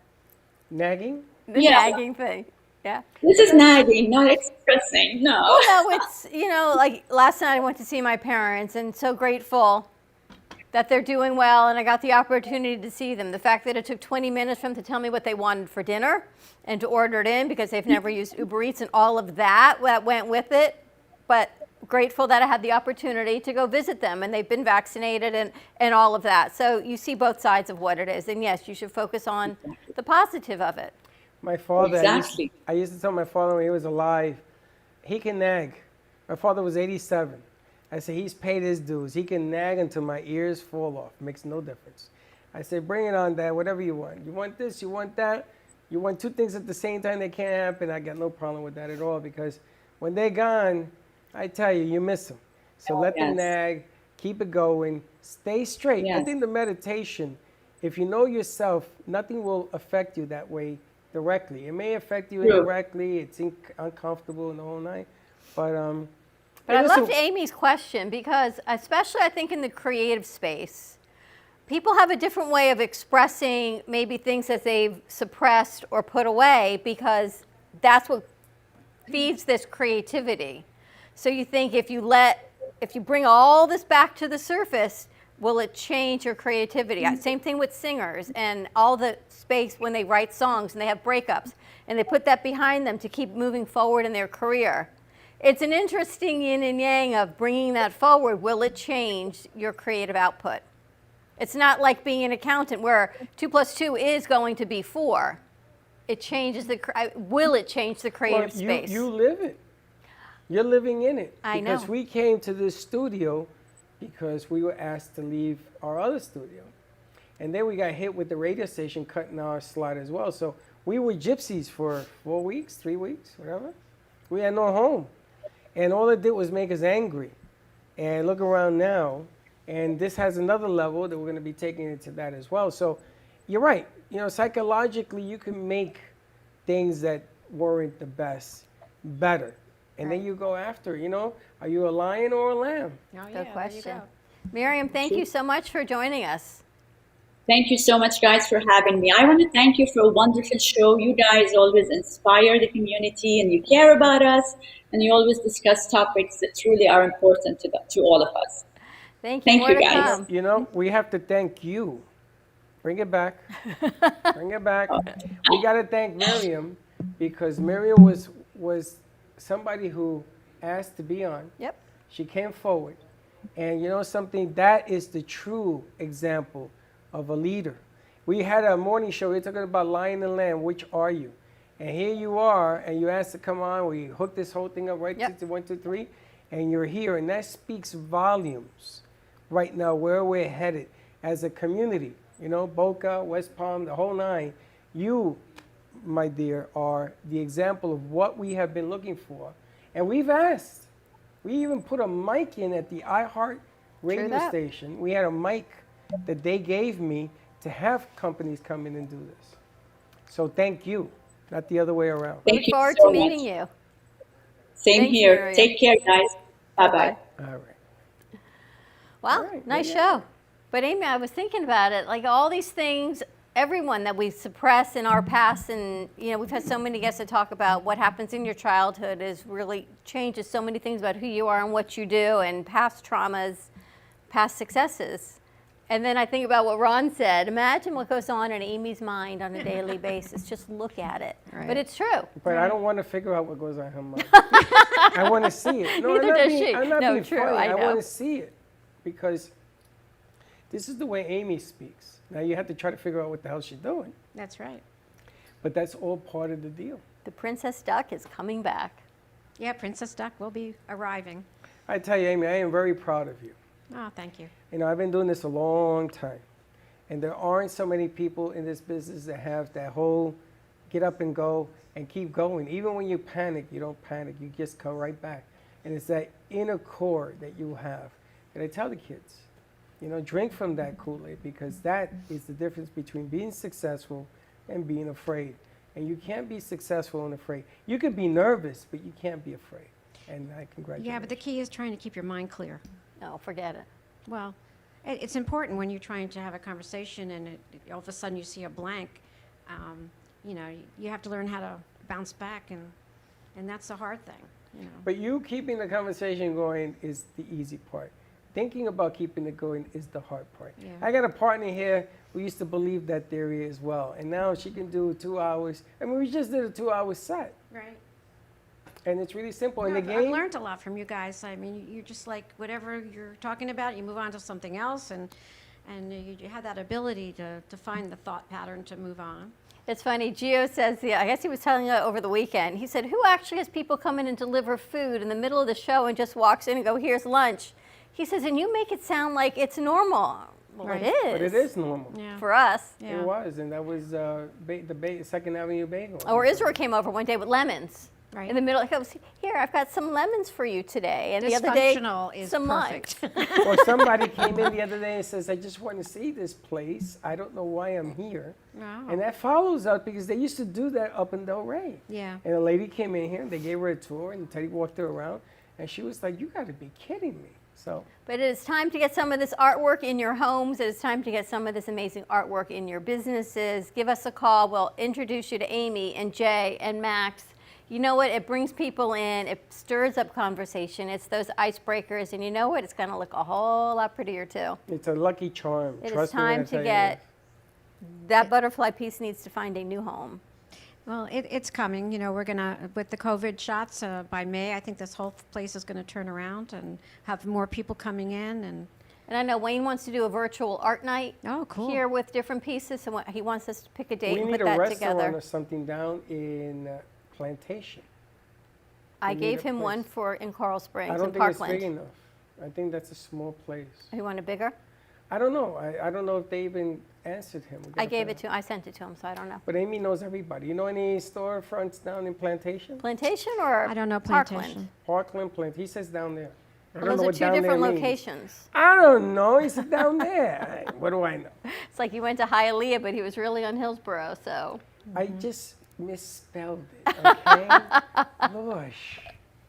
Nagging? The nagging thing. Yeah. This is nagging, not expressing. No. Well, no, it's, like last night I went to see my parents, and so grateful that they're doing well, and I got the opportunity to see them. The fact that it took 20 minutes for them to tell me what they wanted for dinner and to order it in, because they've never used Uber Eats, and all of that went with it. But grateful that I had the opportunity to go visit them, and they've been vaccinated and all of that. So you see both sides of what it is. And yes, you should focus on the positive of it. My father, Exactly. I used to tell my father when he was alive, he can nag. My father was 87. I said, he's paid his dues. He can nag until my ears fall off. Makes no difference. I said, bring it on, Dad, whatever you want. You want this, you want that. You want two things at the same time, they can't happen. I got no problem with that at all, because when they're gone, I tell you, you miss them. So let them nag, keep it going, stay straight. I think the meditation, if you know yourself, nothing will affect you that way directly. It may affect you indirectly. It's uncomfortable and the whole night. But I loved Amy's question, because especially I think in the creative space, people have a different way of expressing maybe things that they've suppressed or put away, because that's what feeds this creativity. So you think if you bring all this back to the surface, will it change your creativity? Same thing with singers and all the space when they write songs and they have breakups and they put that behind them to keep moving forward in their career. It's an interesting yin and yang of bringing that forward. Will it change your creative output? It's not like being an accountant where 2 + 2 is going to be 4. It changes will it change the creative space? You live it. You're living in it. I know. Because we came to this studio, because we were asked to leave our other studio. And then we got hit with the radio station cutting our slot as well. So we were gypsies for 4 weeks, 3 weeks, whatever. We had no home. And all it did was make us angry. And look around now, and this has another level that we're going to be taking into that as well. So you're right. You know, psychologically, you can make things that weren't the best better. And then you go after, you know, are you a lion or a lamb? Good question. Miriam, thank you so much for joining us. Thank you so much, guys, for having me. I want to thank you for a wonderful show. You guys always inspire the community, and you care about us, and you always discuss topics that truly are important to all of us. Thank you. Thank you, guys. You know, we have to thank you. Bring it back. Bring it back. We got to thank Miriam, because Miriam was somebody who asked to be on. Yep. She came forward. And you know something? That is the true example of a leader. We had a morning show. We were talking about lion and lamb. Which are you? And here you are, and you asked to come on. We hooked this whole thing up right to 1, 2, 3, and you're here. And that speaks volumes right now where we're headed as a community. You know, Boca, West Palm, the whole nine. You, my dear, are the example of what we have been looking for. And we've asked. We even put a mic in at the iHeart radio station. We had a mic that they gave me to have companies come in and do this. So thank you, not the other way around. Thank Look you forward so to meeting much. you. Same Thanks, here. Miriam. Take care, guys. Bye-bye. All right. Wow, nice show. But Amy, I was thinking about it, like all these things, everyone that we suppress in our past, and you know, we've had so many guests to talk about what happens in your childhood is really changes so many things about who you are and what you do, and past traumas, past successes. And then I think about what Ron said. Imagine what goes on in Amy's mind on a daily basis. Just look at it. Right. But it's true. But I don't want to figure out what goes on in her mind. I want to see it. No, Neither I'm not does being, she. I'm not No, being true, funny. I I know. want to see it because this is the way Amy speaks. Now you have to try to figure out what the hell she's doing. That's right. But that's all part of the deal. The Princess Duck is coming back. Yeah, Princess Duck will be arriving. I tell you, Amy, I am very proud of you. Oh, thank you. You know, I've been doing this a long time. And there aren't so many people in this business that have that whole get up and go and keep going. Even when you panic, you don't panic. You just come right back. And it's that inner core that you have. And I tell the kids, you know, drink from that Kool-Aid, because that is the difference between being successful and being afraid. And you can't be successful and afraid. You can be nervous, but you can't be afraid. And I congratulate you. Yeah, but the key is trying to keep your mind clear. No, forget it. Well, it's important when you're trying to have a conversation and all of a sudden you see a blank. You know, you have to learn how to bounce back, and that's the hard thing. You know. But you keeping the conversation going is the easy part. Thinking about keeping it going is the hard part. Yeah. I got a partner here who used to believe that theory as well, and now she can do 2 hours. I mean, we just did a 2-hour set, Right. and it's really simple. In the I've game, learned a lot from you guys. I mean, you're just like whatever you're talking about, you move on to something else, and you have that ability to find the thought pattern to move on. It's funny, Gio says, I guess he was telling you over the weekend, he said, who actually has people come in and deliver food in the middle of the show and just walks in and go, here's lunch? He says, and you make it sound like it's normal. Well, Right. it is. but it is normal. Yeah. For us. Yeah. It was, and that was the 2nd Avenue Bagel. Or Israel came over one day with lemons. Right. In the middle, he goes, here, I've got some lemons for you today. And the other day, Dysfunctional is some perfect. limes. Or somebody came in the other day and says, I just want to see this place. I don't know why I'm here. Wow. And that follows up because they used to do that up in Del Rey. Yeah. And a lady came in here, and they gave her a tour, and Teddy walked her around, and she was like, you got to be kidding me. So But it is time to get some of this artwork in your homes. It is time to get some of this amazing artwork in your businesses. Give us a call. We'll introduce you to Amy and Jay and Max. You know what? It brings people in. It stirs up conversation. It's those icebreakers. And you know what? It's going to look a whole lot prettier, too. it's a lucky charm. It is Trust me when I time tell to you get this. that butterfly piece needs to find a new home. Well, it's coming. You know, we're going to, with the COVID shots, by May, I think this whole place is going to turn around and have more people coming in. And I know Wayne wants to do a virtual art night cool. here with different pieces. So he wants us to pick a date We and need put a that restaurant together. or something down in Plantation. I We need gave a him place. one in Coral Springs I don't in think Parkland. it's big enough. I think that's a small place. You want it bigger? I don't know. I don't know if they even answered him. I gave it to him. I sent it to him, so I don't know. But Amy knows everybody. You know any storefronts down in Plantation? Plantation or I don't know Parkland? Parkland, Plantation. He says down there. I don't Those know are what two down different there means. locations. I don't know. He said down there. What do I know? It's like you went to Hialeah, but he was really on Hillsborough, so. I just misspelled it, okay? Gosh.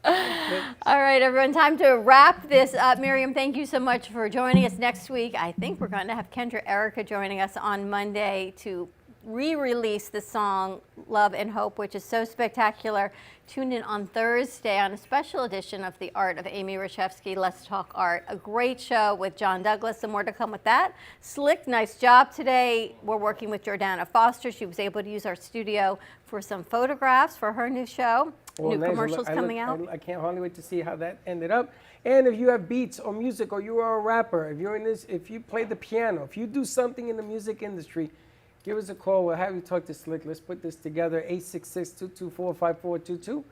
All right, everyone, time to wrap this up. Miriam, thank you so much for joining us next week. I think we're going to have Kendra Erica joining us on Monday to re-release the song Love and Hope, which is so spectacular. Tune in on Thursday on a special edition of The Art of Amy Reshevsky, Let's Talk Art. A great show with John Douglas. Some more to come with that. Slick, nice job today. We're working with Jordana Foster. She was able to use our studio for some photographs for her new show. New nice. commercials coming out. I can't hardly wait to see how that ended up. And if you have beats or music, or you are a rapper, if you're in this, if you play the piano, if you do something in the music industry, give us a call. We'll have you talk to Slick. Let's put this together. 866-224-5422.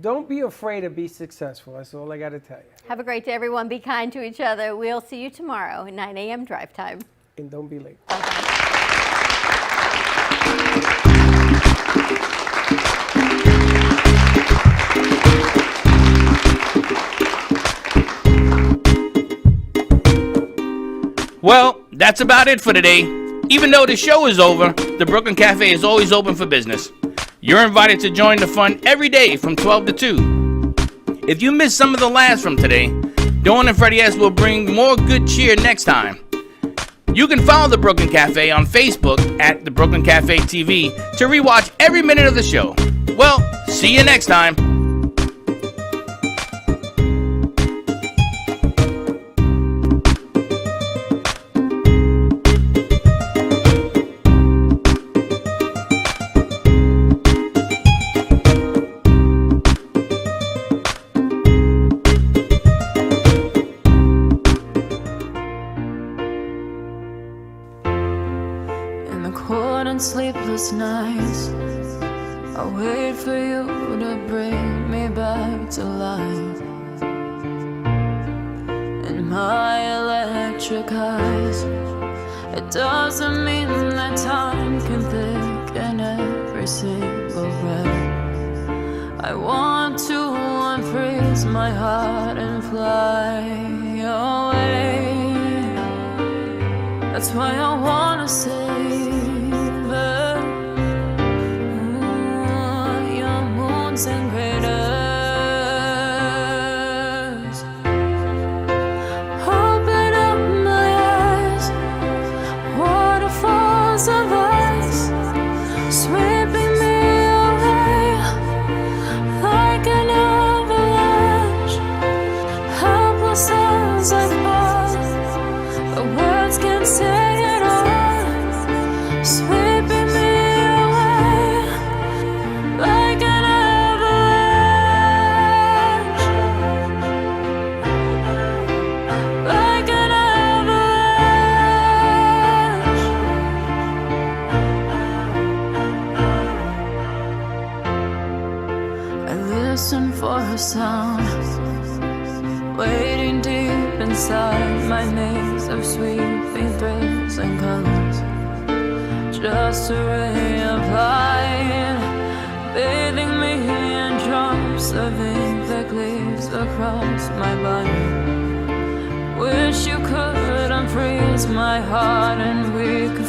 Don't be afraid to be successful. That's all I got to tell you. Have a great day, everyone. Be kind to each other. We'll see you tomorrow at 9 a.m. drive time. And don't be late. Well, that's about it for today. Even though the show is over, the Brooklyn Cafe is always open for business. You're invited to join the fun every day from 12 to 2. If you missed some of the laughs from today, Dawn and Freddie S. will bring more good cheer next time. You can follow the Brooklyn Cafe on Facebook at the Brooklyn Cafe TV to rewatch every minute of the show. Well, see you next time. Sleepless nights, I wait for you to bring me back to life. In my electric eyes, it doesn't mean that time can thicken every single breath. I want to unfreeze my heart and fly away. That's why I wanna say and craters. Open up my eyes, waterfalls of ice, sweeping me away like an avalanche. Helpless as I fall, the words can't say it all. Sweeping me away like an for a sound, waiting deep inside my maze of sweeping thrills and colors. Just a ray of light, bathing me in drops of ink that gleams across my body. Wish you could unfreeze my heart and we could